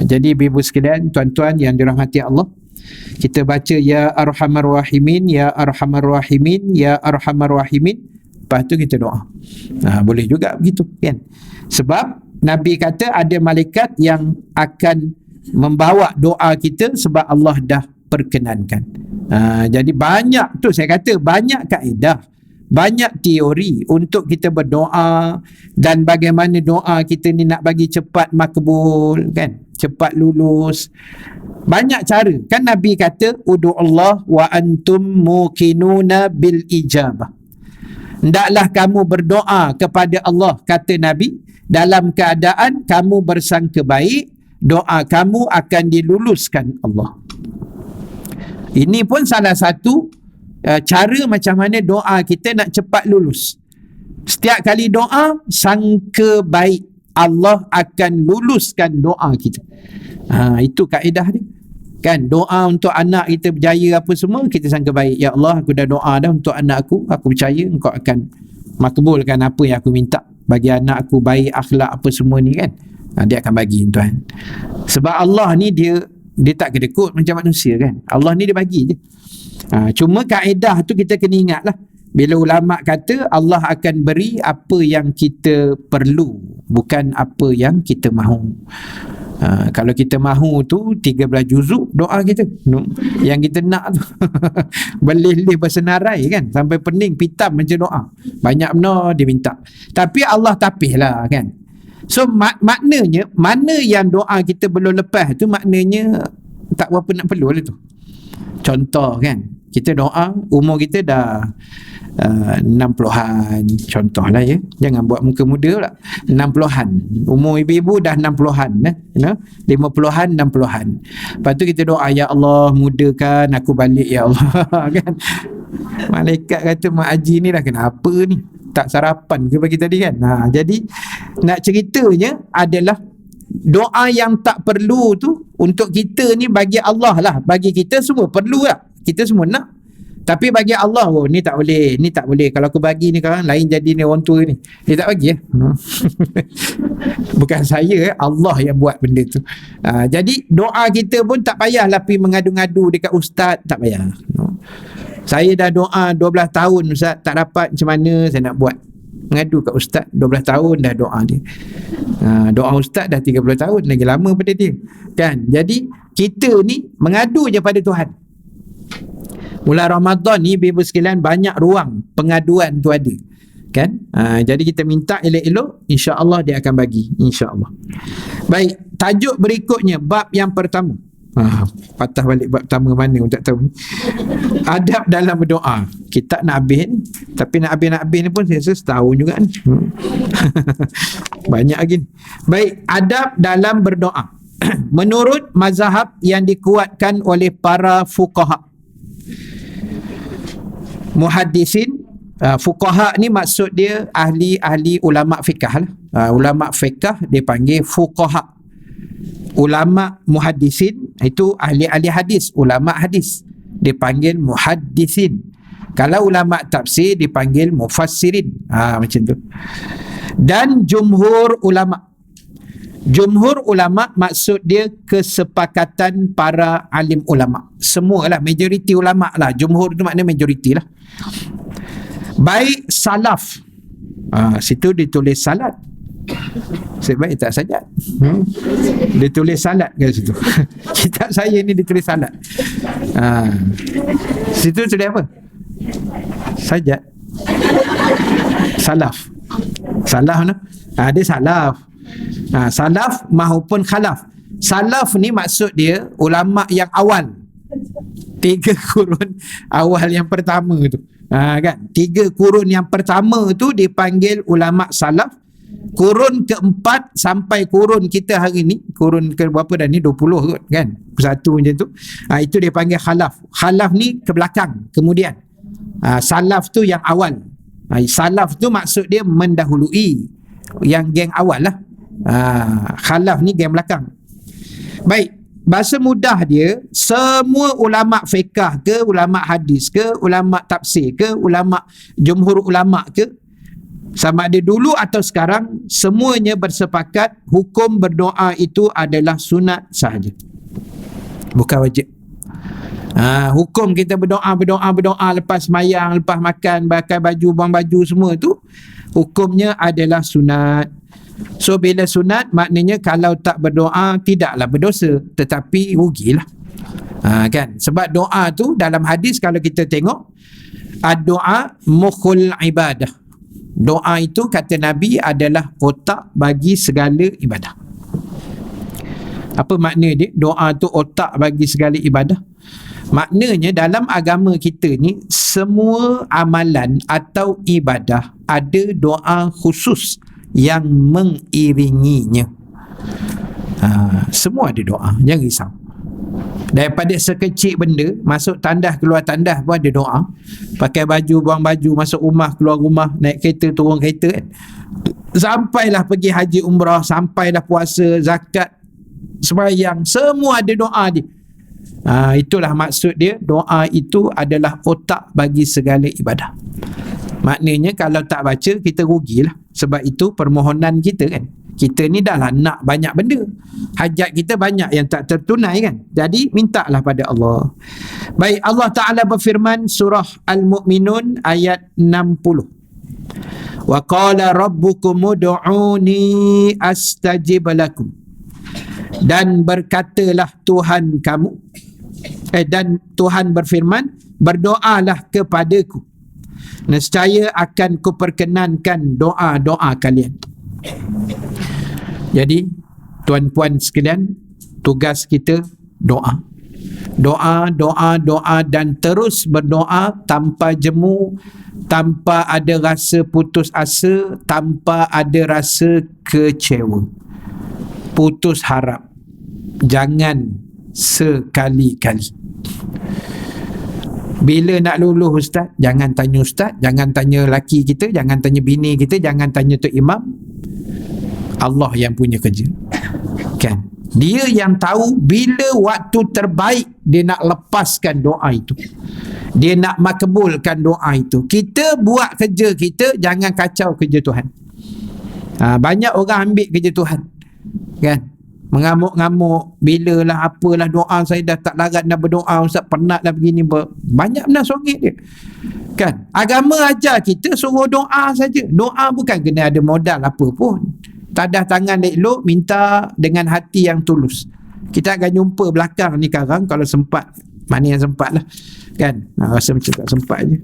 Jadi ibu sekalian, tuan-tuan yang dirahmati Allah, kita baca ya arhamar rahimin, ya arhamar rahimin, ya arhamar rahimin, lepas tu kita doa. Boleh juga begitu kan. Sebab Nabi kata ada malaikat yang akan membawa doa kita sebab Allah dah perkenankan. Jadi banyak tu, saya kata banyak kaedah, banyak teori untuk kita berdoa, dan bagaimana doa kita ni nak bagi cepat makbul kan, cepat lulus. Banyak cara kan. Nabi kata ud'uallah wa antum muqinuna bil ijabah. Hendaklah kamu berdoa kepada Allah, kata Nabi, dalam keadaan kamu bersangka baik, doa kamu akan diluluskan Allah. Ini pun salah satu cara macam mana doa kita nak cepat lulus. Setiap kali doa, sangka baik Allah akan luluskan doa kita. Itu kaedah dia. Kan, doa untuk anak kita berjaya apa semua, kita sangka baik. Ya Allah, aku dah doa dah untuk anak aku percaya engkau akan makbulkan apa yang aku minta. Bagi anak aku baik, akhlak apa semua ni kan. Dia akan bagi Tuhan. Sebab Allah ni dia tak kedekut macam manusia kan. Allah ni dia bagi je. Cuma kaedah tu kita kena ingat lah. Bila ulama kata Allah akan beri apa yang kita perlu, bukan apa yang kita mahu. Kalau kita mahu tu 13 juzuk doa kita, yang kita nak tu berlih-lih bersenarai kan, sampai pening pitam macam doa, banyak benar dia minta. Tapi Allah tapih lah kan. So maknanya mana yang doa kita belum lepas tu, maknanya tak berapa nak perlu lah tu. Contoh kan, kita doa umur kita dah 60-an, contoh lah ya, jangan buat muka muda pula. 60-an, umur ibu-ibu dah 60-an, 50-an, 60-an. Lepas tu kita doa, ya Allah mudakan aku balik ya Allah kan. Malaikat kata, Mak Haji ni dah kenapa ni, tak sarapan ke pagi tadi kan. Jadi nak ceritanya adalah doa yang tak perlu tu untuk kita ni bagi Allah lah. Bagi kita semua perlu lah, kita semua nak. Tapi bagi Allah, ni tak boleh, ni tak boleh. Kalau aku bagi ni sekarang lain jadi ni orang tua ni, dia tak bagi bukan saya, Allah yang buat benda tu. Jadi doa kita pun tak payahlah pergi mengadu-ngadu dekat ustaz, tak payah. Saya dah doa 12 tahun ustaz, tak dapat, macam mana saya nak buat? Mengadu kat ustaz, 12 tahun dah doa dia. Doa ustaz dah 30 tahun, lagi lama pada dia kan. Jadi kita ni mengadu je pada Tuhan. Bulan Ramadan ni ibu sekalian, banyak ruang pengaduan tu ada kan. Jadi kita minta elok-elok, insya-Allah dia akan bagi, insya-Allah. Baik, tajuk berikutnya, bab yang pertama. Patah balik bab pertama mana tak tahu ni. Adab dalam berdoa. Kita nak habis ni, tapi nak habis ni pun saya rasa setahun juga ni. Banyak lagi. Baik, adab dalam berdoa. Menurut mazhab yang dikuatkan oleh para fuqaha, muhaddisin, fuqaha ni maksud dia ahli-ahli ulama fiqh lah. Ulama fiqh dia panggil fuqaha. Ulama muhaddisin itu ahli-ahli hadis, ulama hadis dia panggil muhaddisin. Kalau ulama tafsir dipanggil mufassirin. Macam tu. Dan jumhur ulama. Jumhur ulama maksud dia kesepakatan para alim ulama. Semualah, majoriti ulama lah. Jumhur tu maknanya majoriti lah. Baik salaf. Situ ditulis salat. Sebaik tak sajat. Dia tulis salat kat situ. Kitab saya ni ditulis salat. Situ tulis apa? Sajat. Salaf. Salaf no? Dia salaf. Salaf maupun khalaf. Salaf ni maksud dia ulama yang awal. 3 kurun awal yang pertama tu. Kan? 3 kurun yang pertama tu dipanggil ulama salaf. Kurun keempat sampai kurun kita hari ni, kurun ke berapa dah ni, 20 kot kan, satu macam tu, itu dia panggil khalaf. Khalaf ni ke belakang, kemudian. Salaf tu yang awal. Salaf tu maksud dia mendahului, yang geng awal lah. Khalaf ni geng belakang. Baik, bahasa mudah dia, semua ulama fiqh ke, ulama hadis ke, ulama tafsir ke, ulama jumhur ulama ke, sama ada dulu atau sekarang, semuanya bersepakat hukum berdoa itu adalah sunat sahaja, bukan wajib. Hukum kita berdoa lepas sembahyang, lepas makan, pakai baju, buang baju, semua tu hukumnya adalah sunat. So bila sunat, maknanya kalau tak berdoa tidaklah berdosa, tetapi rugilah. Kan? Sebab doa tu dalam hadis kalau kita tengok, ad-doa mukhul ibadah. Doa itu kata Nabi adalah otak bagi segala ibadah. Apa makna dia? Doa tu otak bagi segala ibadah. Maknanya dalam agama kita ni, semua amalan atau ibadah ada doa khusus yang mengiringinya. Semua ada doa, jangan risau. Daripada sekecil benda, masuk tandas keluar tandas pun ada doa. Pakai baju, buang baju, masuk rumah, keluar rumah, naik kereta, turun kereta kan, sampailah pergi haji umrah, sampailah puasa, zakat, sembahyang, semua ada doa dia. Itulah maksud dia, doa itu adalah otak bagi segala ibadah. Maknanya kalau tak baca kita rugilah. Sebab itu permohonan kita kan, kita ni dah lah nak banyak benda, hajat kita banyak yang tak tertunai kan, jadi mintalah pada Allah. Baik, Allah Ta'ala berfirman surah Al-Mu'minun ayat 60, wa qala rabbukum ud'uni astajib lakum, dan berkatalah Tuhan kamu, dan Tuhan berfirman, berdoalah kepadaku, nescaya akan kuperkenankan doa-doa kalian. Jadi tuan-puan sekalian, tugas kita doa, doa dan terus berdoa tanpa jemu, tanpa ada rasa putus asa, tanpa ada rasa kecewa, putus harap. Jangan sekali-kali. Bila nak lulus ustaz, jangan tanya ustaz, jangan tanya laki kita, jangan tanya bini kita, jangan tanya Tok Imam. Allah yang punya kerja kan, dia yang tahu bila waktu terbaik dia nak lepaskan doa itu, dia nak makbulkan doa itu. Kita buat kerja kita, jangan kacau kerja Tuhan. Banyak orang ambil kerja Tuhan kan, mengamuk-ngamuk, bila lah apalah doa saya dah tak larat nak berdoa ustaz, penat dah begini, banyak benar songit dia kan. Agama ajar kita suruh doa saja. Doa bukan kena ada modal apa pun, tadah tangan elok, minta dengan hati yang tulus. Kita akan jumpa belakang ni sekarang kalau sempat, mana yang sempat lah kan, rasa macam tak sempat je,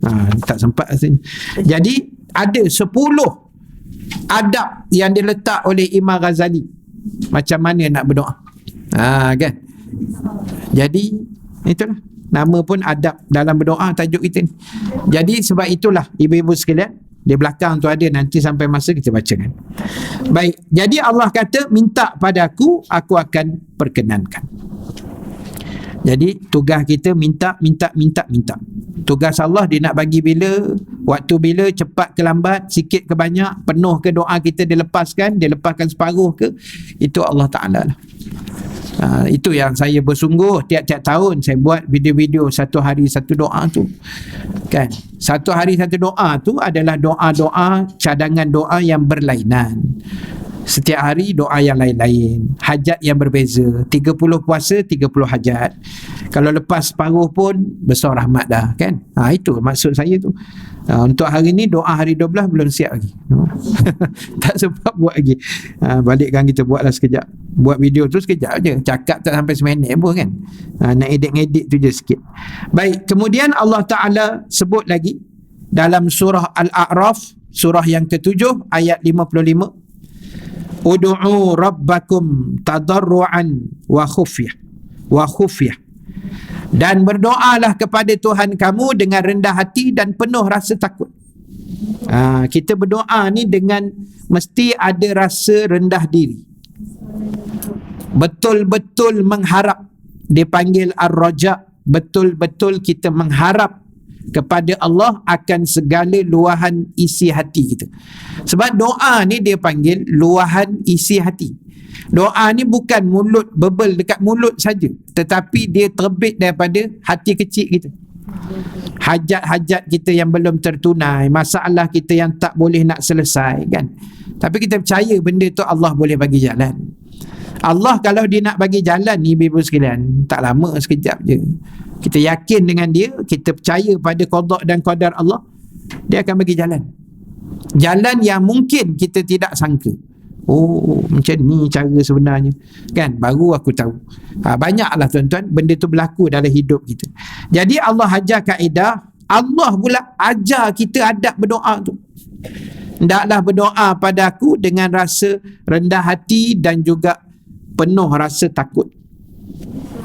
tak sempat rasanya. Jadi ada 10 adab yang diletak oleh Imam Ghazali macam mana nak berdoa kan. Jadi itulah nama pun adab dalam berdoa, tajuk kita ni. Jadi sebab itulah ibu-ibu sekalian, di belakang tu ada, nanti sampai masa kita bacakan. Baik, jadi Allah kata minta padaku, aku akan perkenankan. Jadi tugas kita minta. Tugas Allah dia nak bagi bila, waktu bila, cepat ke lambat, sikit ke banyak, penuh ke doa kita dia lepaskan separuh ke, itu Allah Ta'ala lah. Itu yang saya bersungguh tiap-tiap tahun saya buat video-video satu hari satu doa tu kan. Satu hari satu doa tu adalah doa-doa, cadangan doa yang berlainan. Setiap hari doa yang lain-lain, hajat yang berbeza. 30 puasa, 30 hajat. Kalau lepas separuh pun besar rahmat dah kan. Itu maksud saya tu. Untuk hari ni doa hari 12 belum siap lagi. Tak sempat buat lagi. Balikkan kita buatlah sekejap. Buat video tu sekejap je. Cakap tak sampai seminit pun kan. Nak edit-edit tu je sikit. Baik, kemudian Allah Ta'ala sebut lagi dalam surah Al-A'raf, surah yang ke-7 ayat 55. Udu'u rabbakum tadarru'an wa khufyah. Dan berdoalah kepada Tuhan kamu dengan rendah hati dan penuh rasa takut. Kita berdoa ni dengan mesti ada rasa rendah diri, betul-betul mengharap. Dipanggil ar-raja, betul-betul kita mengharap kepada Allah akan segala luahan isi hati kita. Sebab doa ni dia panggil luahan isi hati. Doa ni bukan mulut, bebel dekat mulut saja, tetapi dia terbit daripada hati kecil kita. Hajat-hajat kita yang belum tertunai, masalah kita yang tak boleh nak selesai kan. Tapi kita percaya benda tu Allah boleh bagi jalan. Allah kalau dia nak bagi jalan ni ibu sekalian, tak lama, sekejap je. Kita yakin dengan dia, kita percaya pada qada dan qadar Allah, dia akan bagi jalan. Jalan yang mungkin kita tidak sangka. Oh, macam ni cara sebenarnya kan, baru aku tahu. Banyaklah tuan-tuan benda tu berlaku dalam hidup kita. Jadi Allah ajar kaedah, Allah pula ajar kita adab berdoa tu. Hendaklah berdoa padaku dengan rasa rendah hati dan juga penuh rasa takut.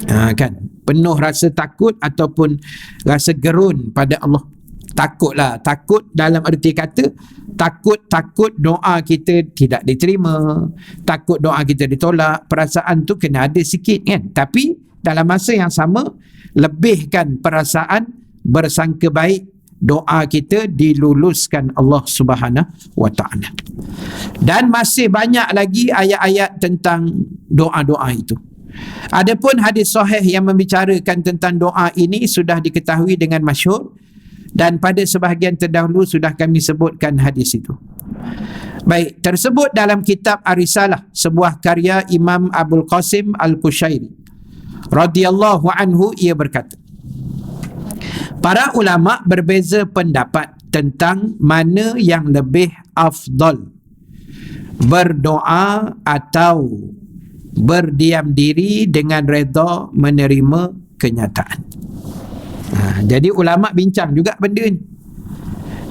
Kan, penuh rasa takut ataupun rasa gerun pada Allah. Takutlah, takut dalam erti kata takut doa kita tidak diterima, takut doa kita ditolak. Perasaan tu kena ada sikit kan, tapi dalam masa yang sama lebihkan perasaan bersangka baik doa kita diluluskan Allah Subhanahu wa taala. Dan masih banyak lagi ayat-ayat tentang doa-doa itu. Adapun hadis sahih yang membicarakan tentang doa ini sudah diketahui dengan masyhur, dan pada sebahagian terdahulu sudah kami sebutkan hadis itu. Baik, tersebut dalam kitab Ar-Risalah, sebuah karya Imam Abul Qasim Al-Qushairi radhiyallahu anhu. Ia berkata, para ulama berbeza pendapat tentang mana yang lebih afdal, berdoa atau berdiam diri dengan redha menerima kenyataan. Jadi ulama bincang juga benda ni.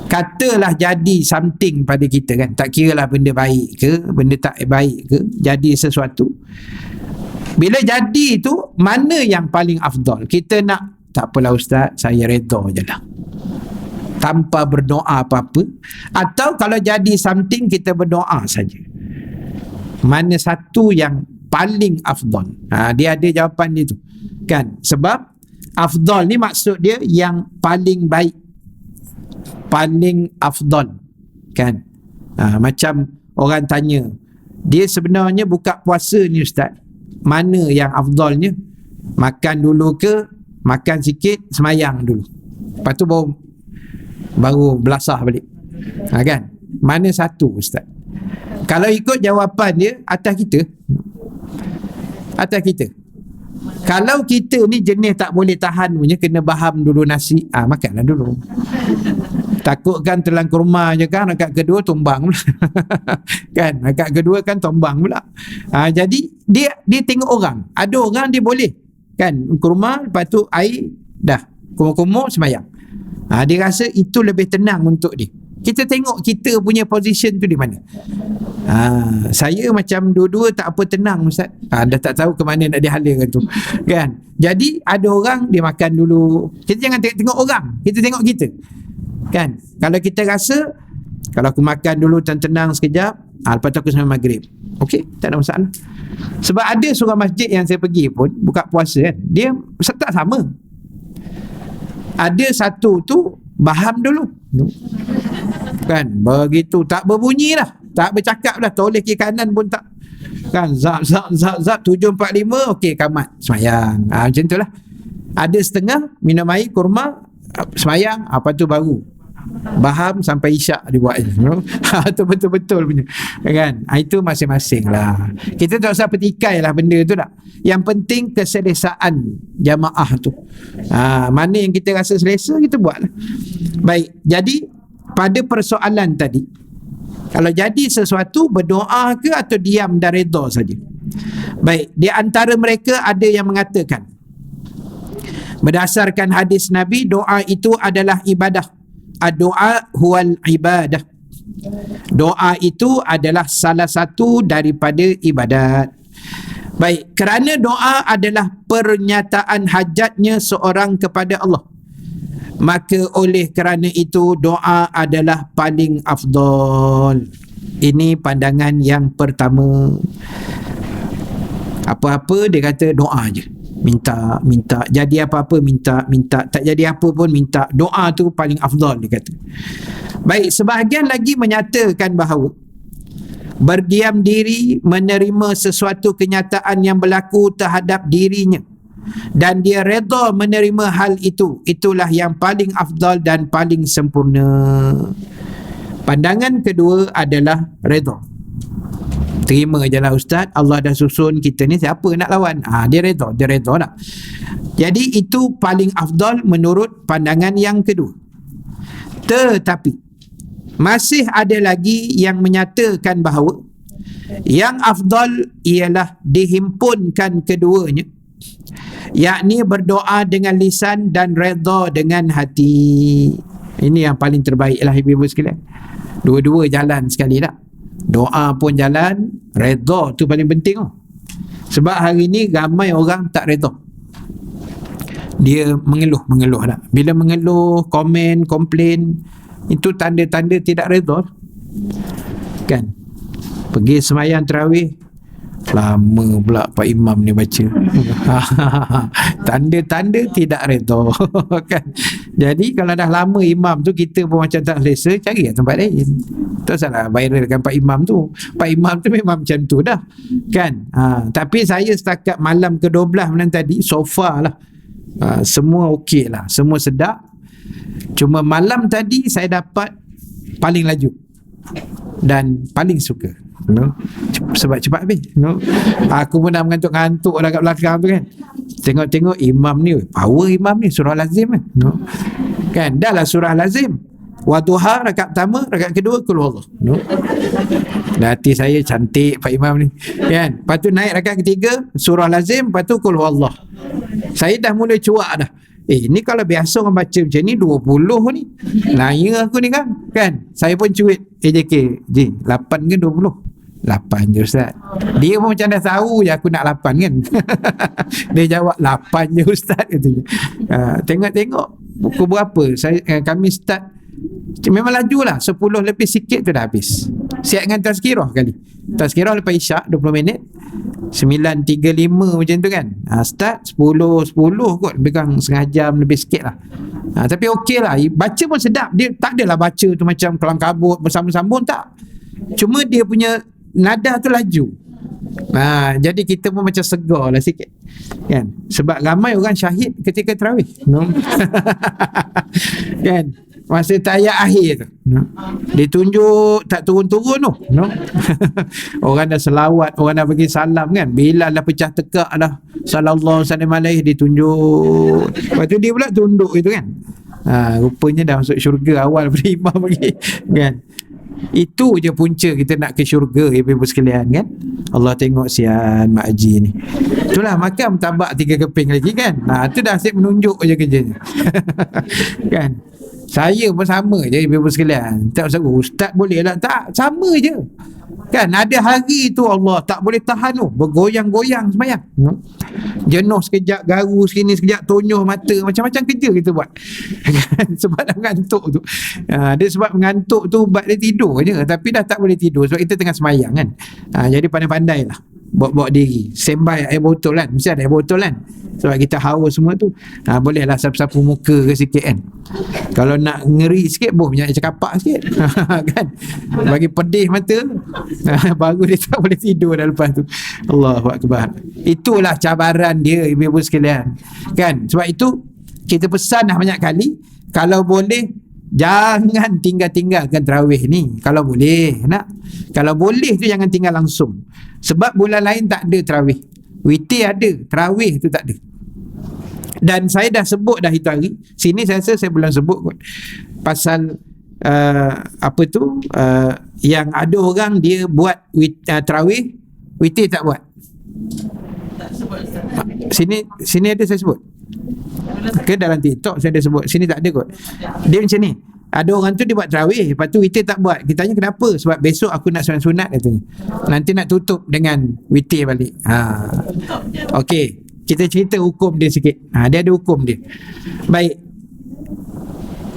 Katalah jadi something pada kita kan, tak kira lah benda baik ke benda tak baik ke, jadi sesuatu. Bila jadi tu, mana yang paling afdal? Kita nak, tak apalah ustaz, saya redha je lah, tanpa berdoa apa-apa. Atau kalau jadi something, kita berdoa saja. Mana satu yang paling afdal? Dia ada jawapan dia tu kan. Sebab afdal ni maksud dia yang paling baik, paling afdal kan. Macam orang tanya, dia sebenarnya buka puasa ni ustaz, mana yang afdalnya? Makan dulu ke makan sikit, semayang dulu, lepas tu baru belasah balik, kan? Mana satu ustaz? Kalau ikut jawapan dia, atas kita. Kalau kita ni jenis tak boleh tahan punya, kena baham dulu nasi, makanlah dulu. Takutkan telan kurma je kan, rakaat kedua tumbang pula. Kan, rakaat kedua kan tumbang pula. Jadi dia tengok orang. Ada orang dia boleh kan, kurma, lepas tu air, dah kumur-kumur, semayang. Dia rasa itu lebih tenang untuk dia. Kita tengok kita punya position tu di mana. Saya macam dua-dua tak apa tenang ustaz. Dah tak tahu ke mana nak dihala tu kan. Jadi ada orang dia makan dulu. Kita jangan tengok orang, kita tengok kita kan. Kalau kita rasa, kalau aku makan dulu tenang sekejap, lepas tu aku sembahyang maghrib, okey, tak ada masalah. Sebab ada seorang masjid yang saya pergi pun buka puasa kan, dia tak sama. Ada satu tu baham dulu kan, begitu tak berbunyi dah, tak bercakap dah, toleh kiri kanan pun tak kan, zap 7.45, okey, kamat, semayang. Macam tu lah. Ada setengah minum air kurma, semayang, apa tu baru baham sampai isyak dia buat tu betul-betul punya kan. Itu masing-masing lah, kita tak usah petikai lah benda tu tak. Yang penting keselesaan jamaah tu, mana yang kita rasa selesa, kita buat lah. Baik, jadi pada persoalan tadi, kalau jadi sesuatu, berdoa ke atau diam dan redha saja? Baik, di antara mereka ada yang mengatakan, berdasarkan hadis Nabi, doa itu adalah ibadah. Doa huwal ibadah. Doa itu adalah salah satu daripada ibadat. Baik, kerana doa adalah pernyataan hajatnya seorang kepada Allah, maka oleh kerana itu doa adalah paling afdal. Ini pandangan yang pertama. Apa-apa dia kata doa je, minta, jadi apa-apa minta, tak jadi apa pun minta, doa tu paling afdal dia kata. Baik, sebahagian lagi menyatakan bahawa berdiam diri menerima sesuatu kenyataan yang berlaku terhadap dirinya dan dia redha menerima hal itu, itulah yang paling afdal dan paling sempurna. Pandangan kedua adalah redha. Terima je lah ustaz, Allah dah susun kita ni, siapa nak lawan? Dia redha nak. Jadi itu paling afdal menurut pandangan yang kedua. Tetapi masih ada lagi yang menyatakan bahawa yang afdal ialah dihimpunkan keduanya, yakni berdoa dengan lisan dan redha dengan hati. Ini yang paling terbaik lah ibu-ibu sekalian. Dua-dua jalan sekali tak? Doa pun jalan, redha tu paling penting. Sebab hari ni ramai orang tak redha. Dia mengeluh tak? Bila mengeluh, komen, komplain, itu tanda-tanda tidak redha kan. Pergi sembahyang tarawih, lama pula Pak Imam ni baca. Tanda-tanda tidak redha kan. Jadi kalau dah lama imam tu kita pun macam tak selesa, cari tempat lain. Tak salah viralkan Pak Imam tu. Pak Imam tu memang macam tu dah. Kan? Tapi saya setakat malam ke-12 malam tadi, so far lah. Semua okey lah. Semua sedap. Cuma malam tadi saya dapat paling laju. Dan paling suka. Sebab cepat habis. Aku pun dah mengantuk-ngantuk dah kat belakang tu kan. Tengok-tengok imam ni, power imam ni, surah lazim kan. Kan, dah lah surah lazim. Wadduha rakaat pertama, rakaat kedua qul huwallah. Dah hati saya cantik Pak Imam ni. Kan? Lepas tu naik rakaat ketiga, surah lazim, lepas tu qul huwallah. Saya dah mula cuak dah. Ni kalau biasa orang baca macam ni 20 ni. Naya aku ni kan. Kan? Saya pun cuit JK, 8 ke 20? 8 je Ustaz. Dia pun macam dah tahu je aku nak 8 kan. Dia jawab 8 je Ustaz katanya. Tengok-tengok pukul berapa kami start. Memang laju lah, 10 lebih sikit tu dah habis. Siap dengan tazkirah kali. Tazkirah lepas isyak 20 minit, 9.35 macam tu kan. Start 10 kot, lebih kurang setengah jam lebih sikit lah. Tapi okey lah, baca pun sedap. Dia tak adalah baca tu macam kelam kabut bersambung-sambung, tak. Cuma dia punya nada tu laju. Jadi kita pun macam segar lah sikit kan, sebab ramai orang syahid ketika tarawih. Kan, masa tayat akhir tu ditunjuk tak turun-turun tu. Orang dah selawat, orang dah bagi salam kan, bila dah pecah tekak dah sallallahu alaihi ditunjuk, lepas tu dia pula tunduk itu kan. Rupanya dah masuk syurga awal pada imam bagi kan. Itu je punca kita nak ke syurga, ibu-ibu sekalian kan. Allah tengok sian Mak Haji ni. Itulah makan tabak 3 keping lagi kan. Itu dah asyik menunjuk je kerjanya. Kan. Saya pun sama je ibu-ibu sekalian. Tak usah ustaz boleh lah. Tak, sama je. Kan ada hari tu Allah tak boleh tahan tu, bergoyang-goyang sembahyang. Jenuh sekejap, garu sekini sekejap, tonyoh mata, macam-macam kerja kita buat. Sebab dah mengantuk tu. Dia sebab mengantuk tu buat dia tidur je, tapi dah tak boleh tidur sebab kita tengah sembahyang kan. Jadi pandai-pandai lah bawa diri, sembai air botol kan, mesti ada air botol kan, sebab kita haus semua tu. Bolehlah sapu-sapu muka ke sikit kan. Kalau nak ngeri sikit, minyak cekapak sikit. Kan, bagi pedih mata. Baru dia tak boleh tidur dah lepas tu. Allahu Akbar. Itulah cabaran dia ibu-ibu sekalian kan. Sebab itu kita pesan dah banyak kali, kalau boleh jangan tinggal-tinggalkan tarawih ni. Kalau boleh nak, kalau boleh tu jangan tinggal langsung. Sebab bulan lain tak ada tarawih, witir ada, tarawih tu tak ada. Dan saya dah sebut dah itu hari. Sini saya rasa saya belum sebut kot, pasal yang ada orang dia buat tarawih, witir tak buat. Sini ada saya sebut ke dalam TikTok saya ada sebut, sini tak ada kot. Dia macam ni, ada orang tu dia buat tarawih, lepas tu witir tak buat. Kita tanya kenapa? Sebab besok aku nak sunat katanya, nanti nak tutup dengan witir balik. Okey, kita cerita hukum dia sikit. Dia ada hukum dia. Baik,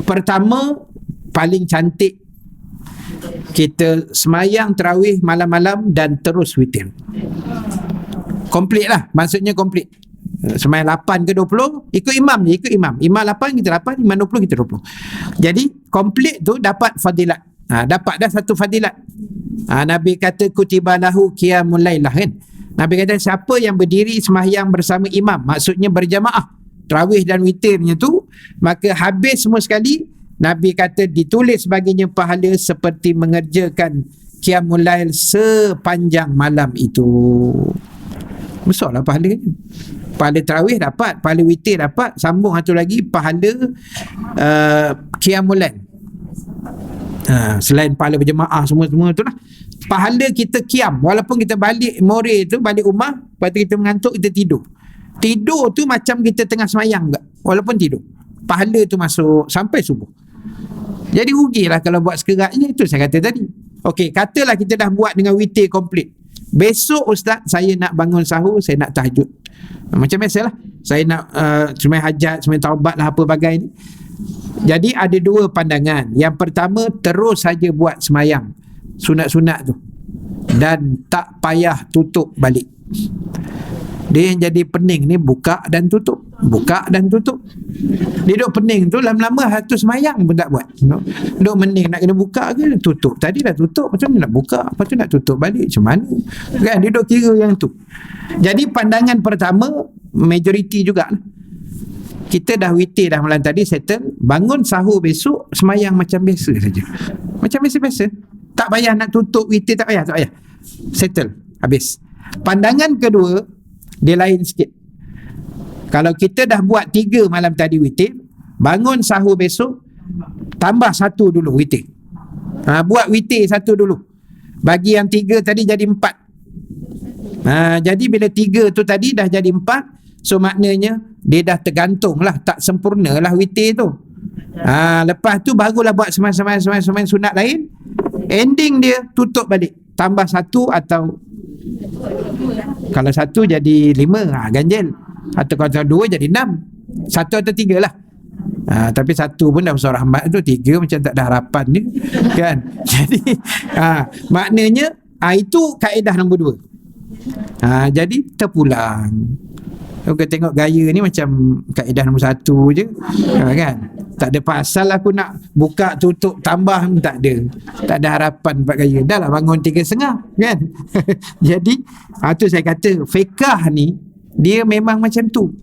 pertama, paling cantik kita semayang tarawih malam-malam dan terus witir. Komplit lah, maksudnya komplit. Semayang 8 ke 20, ikut imam je, ikut imam. Imam 8, kita 8, imam 20, kita 20. Jadi komplit tu dapat fadilat. Dapat dah satu fadilat. Nabi kata kutiba lahu qiyamul lailah kan. Nabi kata siapa yang berdiri semayang bersama imam, maksudnya berjamaah tarawih dan witirnya tu, maka habis semua sekali, Nabi kata ditulis baginya pahala seperti mengerjakan qiyamul lail sepanjang malam itu. Besarlah pahalanya. Pahala tarawih dapat, pahala witir dapat, sambung satu lagi pahala qiyamul lail. Selain pahala berjemaah semua tu lah, pahala kita qiyam, walaupun kita balik more tu, balik rumah, lepas tu kita mengantuk, kita tidur tu macam kita tengah semayang juga, walaupun tidur, pahala tu masuk sampai subuh. Jadi rugilah kalau buat sekeratnya. Itu saya kata tadi. Okey, katalah kita dah buat dengan witir komplit. Besok ustaz saya nak bangun sahur, saya nak tahajud, macam biasalah, saya nak sembahyang hajat, sembahyang taubat lah, apa bagai ni. Jadi ada dua pandangan. Yang pertama, terus saja buat sembahyang sunat-sunat tu dan tak payah tutup balik. Dia yang jadi pening ni buka dan tutup, buka dan tutup. Dia duk pening tu, lama-lama satu semayang pun tak buat. Duk mening nak kena buka ke tutup. Tadi dah tutup, lepas tu nak buka, lepas tu nak tutup balik, macam mana kan? Dia duk kira yang tu. Jadi pandangan pertama majoriti jugalah, kita dah witir dah malam tadi, settle, bangun sahur besok semayang macam biasa saja, macam biasa-biasa, tak payah nak tutup witir, tak payah, settle, habis. Pandangan kedua dia lain sikit. Kalau kita dah buat 3 malam tadi witir, bangun sahur besok tambah 1 dulu witir. Buat witir 1 dulu, bagi yang 3 tadi jadi 4. Jadi bila 3 tu tadi dah jadi 4, so maknanya dia dah tergantung lah, tak sempurna lah witir tu. Lepas tu barulah buat semai sunat lain. Ending dia tutup balik, tambah 1, atau kalau 1 jadi 5, ganjil. Atau kalau 2 jadi 6, 1 atau 3 lah. Tapi 1 pun dah besar rahmat tu, 3 macam tak ada harapan ni kan. Jadi maknanya itu kaedah nombor 2. Jadi terpulang. Kau tengok gaya ni macam kaedah nombor 1 je, kan? Tak ada pasal aku nak buka tutup tambah, tak ada harapan buat gaya. Dah lah bangun 3.30 kan. Jadi tu saya kata fiqh ni dia memang macam tu.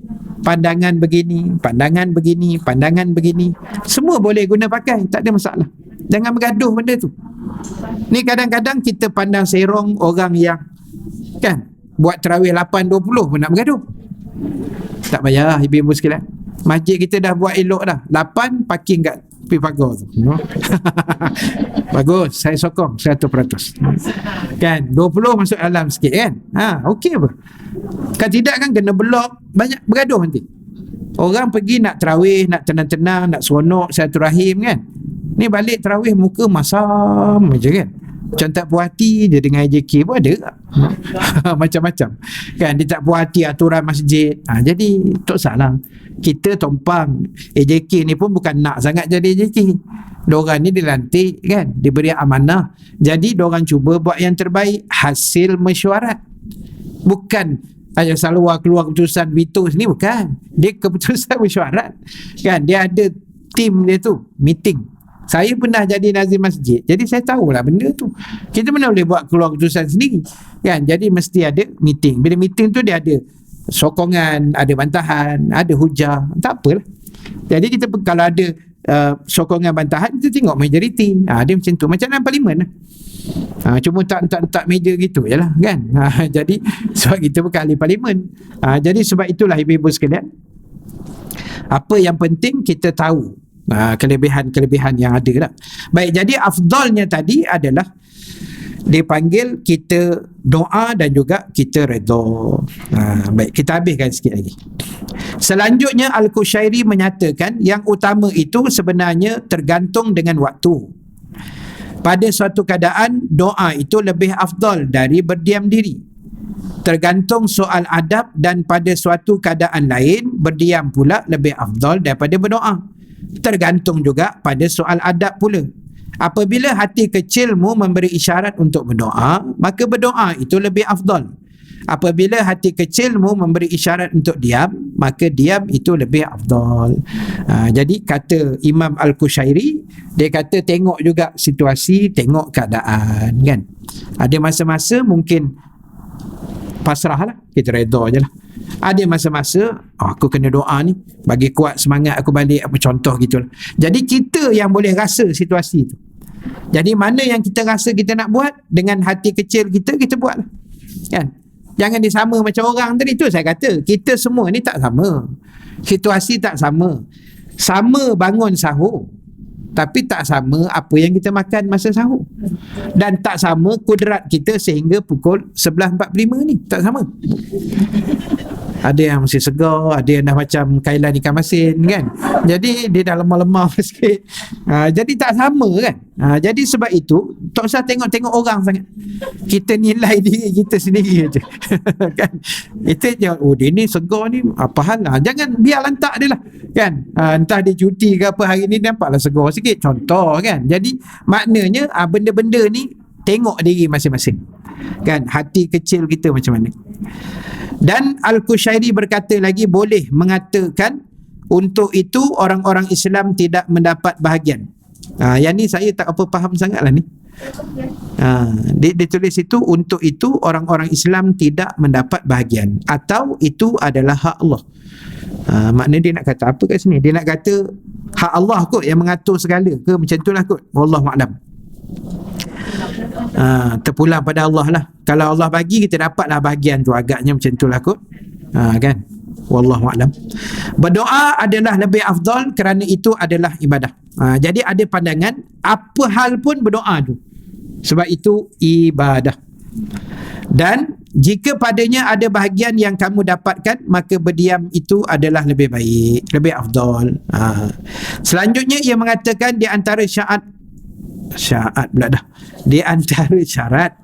Pandangan begini, pandangan begini, pandangan begini, semua boleh guna pakai, tak ada masalah. Jangan bergaduh benda tu. Ni kadang-kadang kita pandang serong orang yang kan buat tarawih 8.20 pun nak bergaduh. Tak payah ibu-ibu sekalian. Masjid kita dah buat elok dah. 8 parking kat tepi pagar tu. Bagus, saya sokong 100%. Kan 20 masuk dalam sikit kan. Okey apa? Kan tidak kan kena blok, banyak bergaduh nanti. Orang pergi nak tarawih, nak tenang-tenang, nak seronok silaturahim kan. Ni balik tarawih muka masam aja kan. Macam tak puas hati dia dengan AJK pun ada. Macam-macam kan, dia tak puas hati aturan masjid. Jadi tak salah kita tompang. AJK ni pun bukan nak sangat jadi AJK. Diorang ni dilantik kan, diberi amanah. Jadi diorang cuba buat yang terbaik hasil mesyuarat. Bukan hanya selalu keluar keputusan veto ni, bukan. Dia keputusan mesyuarat kan. Dia ada tim dia tu, meeting. Saya pernah jadi nazir masjid, jadi saya tahulah benda tu. Kita mana boleh buat keluar keputusan sendiri kan. Jadi mesti ada meeting. Bila meeting tu dia ada sokongan, ada bantahan, ada hujah, tak apalah. Jadi kita kalau ada sokongan bantahan, kita tengok majoriti. Dia macam tu, macam dalam parlimen lah. Cuma tak meja gitu je lah kan. Jadi sebab kita bukan ahli parlimen. Jadi sebab itulah ibu-ibu sekalian, apa yang penting kita tahu kelebihan-kelebihan yang ada lah. Baik, jadi afdalnya tadi adalah dipanggil kita doa dan juga kita redha. Baik, kita habiskan sikit lagi. Selanjutnya Al-Qushairi menyatakan yang utama itu sebenarnya tergantung dengan waktu. Pada suatu keadaan doa itu lebih afdal dari berdiam diri, tergantung soal adab, dan pada suatu keadaan lain berdiam pula lebih afdal daripada berdoa, tergantung juga pada soal adab pula. Apabila hati kecilmu memberi isyarat untuk berdoa, maka berdoa itu lebih afdal. Apabila hati kecilmu memberi isyarat untuk diam, maka diam itu lebih afdal. Jadi kata Imam Al-Qushairi, dia kata tengok juga situasi, tengok keadaan kan. Ada masa-masa mungkin pasrah lah, kita redha je lah. Ada masa-masa aku kena doa ni bagi kuat semangat aku balik, apa contoh gitu lah. Jadi kita yang boleh rasa situasi tu. Jadi mana yang kita rasa kita nak buat dengan hati kecil kita, kita buat lah kan. Jangan disama macam orang tadi tu. Saya kata kita semua ni tak sama, situasi tak sama. Sama bangun sahur, tapi tak sama apa yang kita makan masa sahur. Dan tak sama kudrat kita sehingga pukul 11.45 ni, tak sama. Ada yang masih segar, ada yang dah macam kailan ikan masin kan. Jadi dia dah lemah-lemah sikit. Jadi tak sama kan. Jadi sebab itu tak usah tengok-tengok orang sangat. Kita nilai diri kita sendiri aja. Kan. Kita jangan, dia ni segar ni apa hal lah. Jangan biar lantak dia lah kan. Entah dia cuti ke apa hari ni, nampaklah segar sikit, contoh kan. Jadi maknanya benda-benda ni tengok diri masing-masing kan, hati kecil kita macam mana. Dan Al-Qushairi berkata lagi, boleh mengatakan untuk itu orang-orang Islam tidak mendapat bahagian. Yang ni saya tak apa faham sangat lah ni. Dia tulis itu, untuk itu orang-orang Islam tidak mendapat bahagian, atau itu adalah hak Allah. Maknanya dia nak kata apa kat sini? Dia nak kata hak Allah kot yang mengatur segala ke, macam tu lah kot. Wallahu a'lam. Terpulang pada Allah lah. Kalau Allah bagi, kita dapatlah bahagian tu, agaknya macam tu lah kot. Kan? Wallahu a'lam. Berdoa adalah lebih afdal kerana itu adalah ibadah. Jadi ada pandangan apa hal pun berdoa tu, sebab itu ibadah. Dan jika padanya ada bahagian yang kamu dapatkan, maka berdiam itu adalah lebih baik, lebih afdal. Selanjutnya ia mengatakan di antara syarat pula dah. Di antara syarat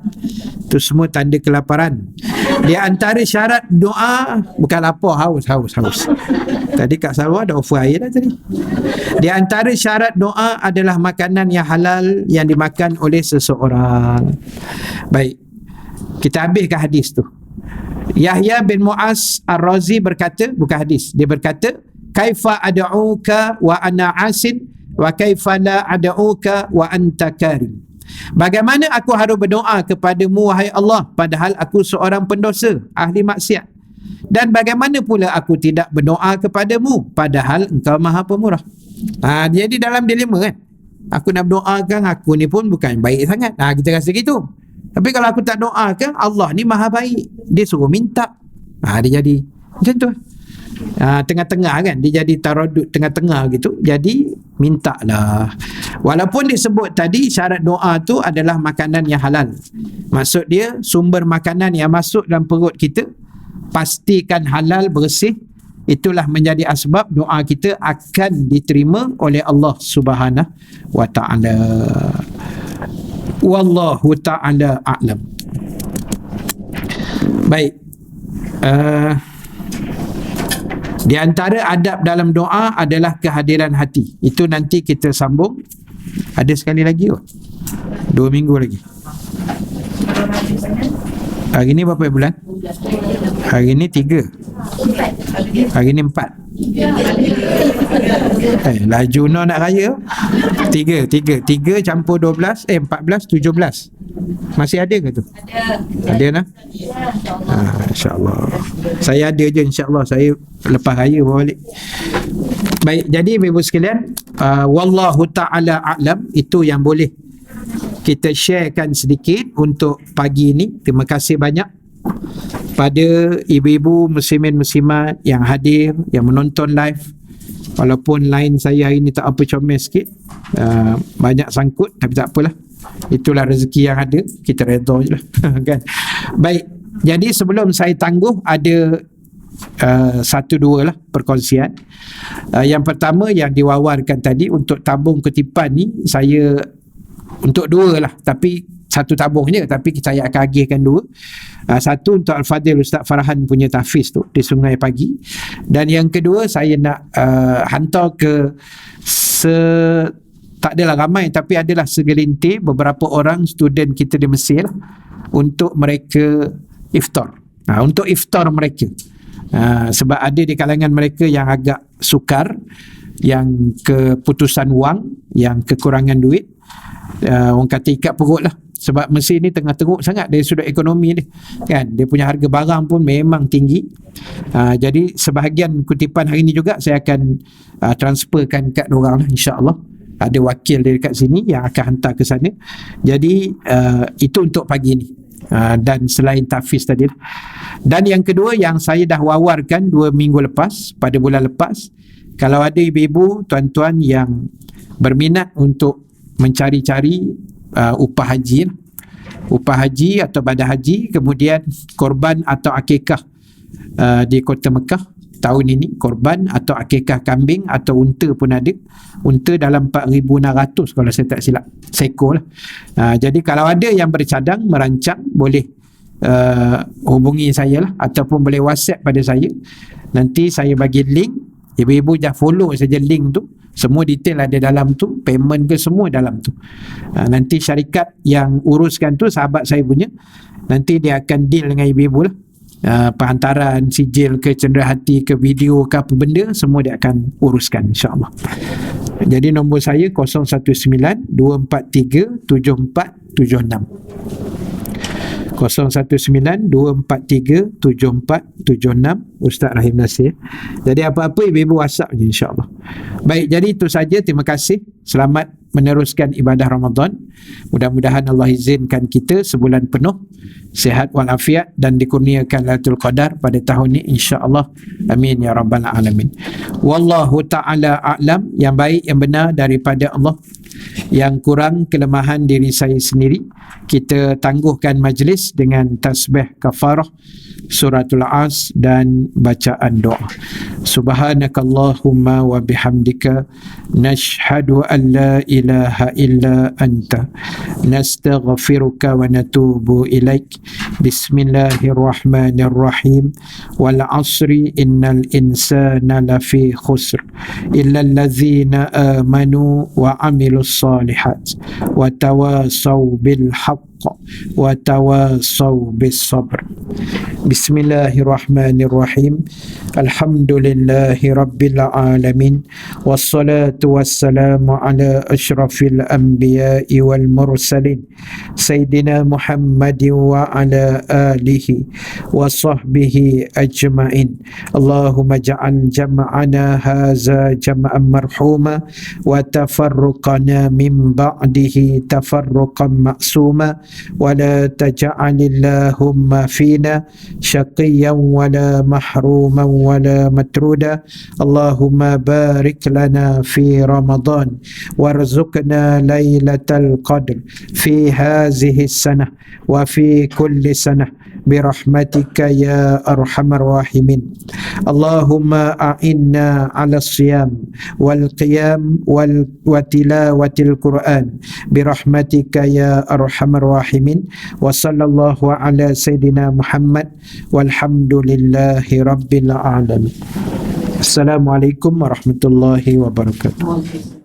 tu semua tanda kelaparan. Di antara syarat doa, bukan lapar, haus. Tadi Kak Salwa dah offer air dah tadi. Di antara syarat doa adalah makanan yang halal yang dimakan oleh seseorang. Baik, kita habiskan hadis tu. Yahya bin Mu'az Ar-Razi berkata, bukan hadis, dia berkata, kaifa ad'uka wa ana asin wa kaifa la ad'uka wa anta karim. Bagaimana aku harus berdoa kepadamu wahai Allah, padahal aku seorang pendosa, ahli maksiat? Dan bagaimana pula aku tidak berdoa kepadamu, padahal engkau maha pemurah? Jadi dalam dilema kan, aku nak berdoakan, aku ni pun bukan baik sangat. Kita rasa gitu. Tapi kalau aku tak doakan, Allah ni maha baik, dia suruh minta. Dia jadi macam tu. Tengah-tengah kan, dia jadi taradud tengah-tengah gitu. Jadi mintalah. Walaupun disebut tadi syarat doa tu adalah makanan yang halal, maksud dia sumber makanan yang masuk dalam perut kita pastikan halal, bersih. Itulah menjadi asbab doa kita akan diterima oleh Allah Subhanahu wa ta'ala. Wallahu ta'ala a'lam. Baik, di antara adab dalam doa adalah kehadiran hati. Itu nanti kita sambung. Ada sekali lagi 2 minggu lagi. Hari ni berapa bulan? Hari ni 3. Hari ni 4. Laju no nak raya. 3 campur 12, 14, 17. Masih ada ke tu? Ada nah? InsyaAllah. Saya ada je, insyaAllah. Saya lepas raya bawa balik. Baik, jadi ibu sekalian, wallahu ta'ala a'lam, itu yang boleh kita sharekan sedikit untuk pagi ini. Terima kasih banyak pada ibu-ibu muslimin muslimat yang hadir, yang menonton live. Walaupun line saya hari ni tak apa comel sikit, banyak sangkut, tapi tak apalah, itulah rezeki yang ada, kita redha je lah. Kan? Baik, jadi sebelum saya tangguh, ada 1-2 lah perkongsian. Yang pertama yang diwawarkan tadi, untuk tabung kutipan ni, saya untuk 2 lah, tapi 1 tabung je, tapi saya akan agihkan 2. 1 untuk Al-Fadhil Ustaz Farhan punya tahfiz tu di Sungai Pagi, dan yang kedua saya nak hantar ke tak adalah ramai, tapi adalah segelintir beberapa orang student kita di Mesir lah, untuk mereka iftar. Untuk iftar mereka, sebab ada di kalangan mereka yang agak sukar, yang keputusan wang, yang kekurangan duit, orang kata ikat perut lah. Sebab Mesir ni tengah teruk sangat dari sudut ekonomi ni kan, dia punya harga barang pun memang tinggi. Jadi sebahagian kutipan hari ni juga saya akan transferkan kat diorang lah, insya-Allah. Ada wakil dari kat sini yang akan hantar ke sana. Jadi itu untuk pagi ni. Dan selain tahfiz tadi lah. Dan yang kedua yang saya dah wawarkan 2 minggu lepas, pada bulan lepas, kalau ada ibu-ibu, tuan-tuan yang berminat untuk mencari-cari upah haji atau badan haji, kemudian korban atau akikah di Kota Mekah tahun ini, korban atau akikah kambing atau unta pun ada. Unta dalam 4,600 kalau saya tak silap, seekor lah. Jadi kalau ada yang bercadang, merancang, boleh hubungi saya lah, ataupun boleh WhatsApp pada saya. Nanti saya bagi link, ibu-ibu dah follow saja link tu, semua detail ada dalam tu, payment ke semua dalam tu. Nanti syarikat yang uruskan tu sahabat saya punya, nanti dia akan deal dengan ibu-ibu lah. Penghantaran sijil ke cenderahati ke video ke apa benda, semua dia akan uruskan insya-Allah. Jadi nombor saya 019 243 7476. 019-243-7476 Ustaz Rahim Nasir. Jadi apa-apa ibu-ibu WhatsApp je insya-Allah. Baik, jadi itu saja. Terima kasih. Selamat meneruskan ibadah Ramadan. Mudah-mudahan Allah izinkan kita sebulan penuh sihat walafiat dan dikurniakan Lailatul Qadar pada tahun ini insya-Allah. Amin ya rabbal alamin. Wallahu taala a'lam. Yang baik yang benar daripada Allah. Yang kurang kelemahan diri saya sendiri. Kita tangguhkan majlis dengan tasbih kafarah, suratul As dan bacaan doa. Subhanakallahumma wa bihamdika nashhadu an la ilaha illa anta nastaghfiruka wa natubu ilaik. Bismillahirrahmanirrahim. Wal asri innal insana lafi khusr illa allazina amanu wa amilus salihat wa tawasaw bil haqq wa tawasaw bis sabr. Bismillahirrahmanirrahim. Alhamdulillahi rabbil alamin. Wassalatu wassalamu ala asyrafil anbiya'i wal mursalin Sayyidina Muhammadin wa ala alihi wa sahbihi ajma'in. Allahumma ja'al jam'ana haza jam'an marhuma wa tafarruqana min ba'dihi tafarruqan ma'suma wa la taj'alillahumma fina syaqiyyan wa la mahruman wa la matruda. Allahumma barik lana fi Ramadan warzuqna lailatal qadr fi hadhihi sanah wa fi kulli sanah birahmatika ya arhamar rahimin. Allahumma a'inna ala siyam wal qiyam wa tilawatil Quran birahmatika ya arhamar rahimin. Wa sallallahu ala sayyidina Muhammad walhamdulillahi rabbil alamin. Assalamualaikum warahmatullahi wabarakatuh.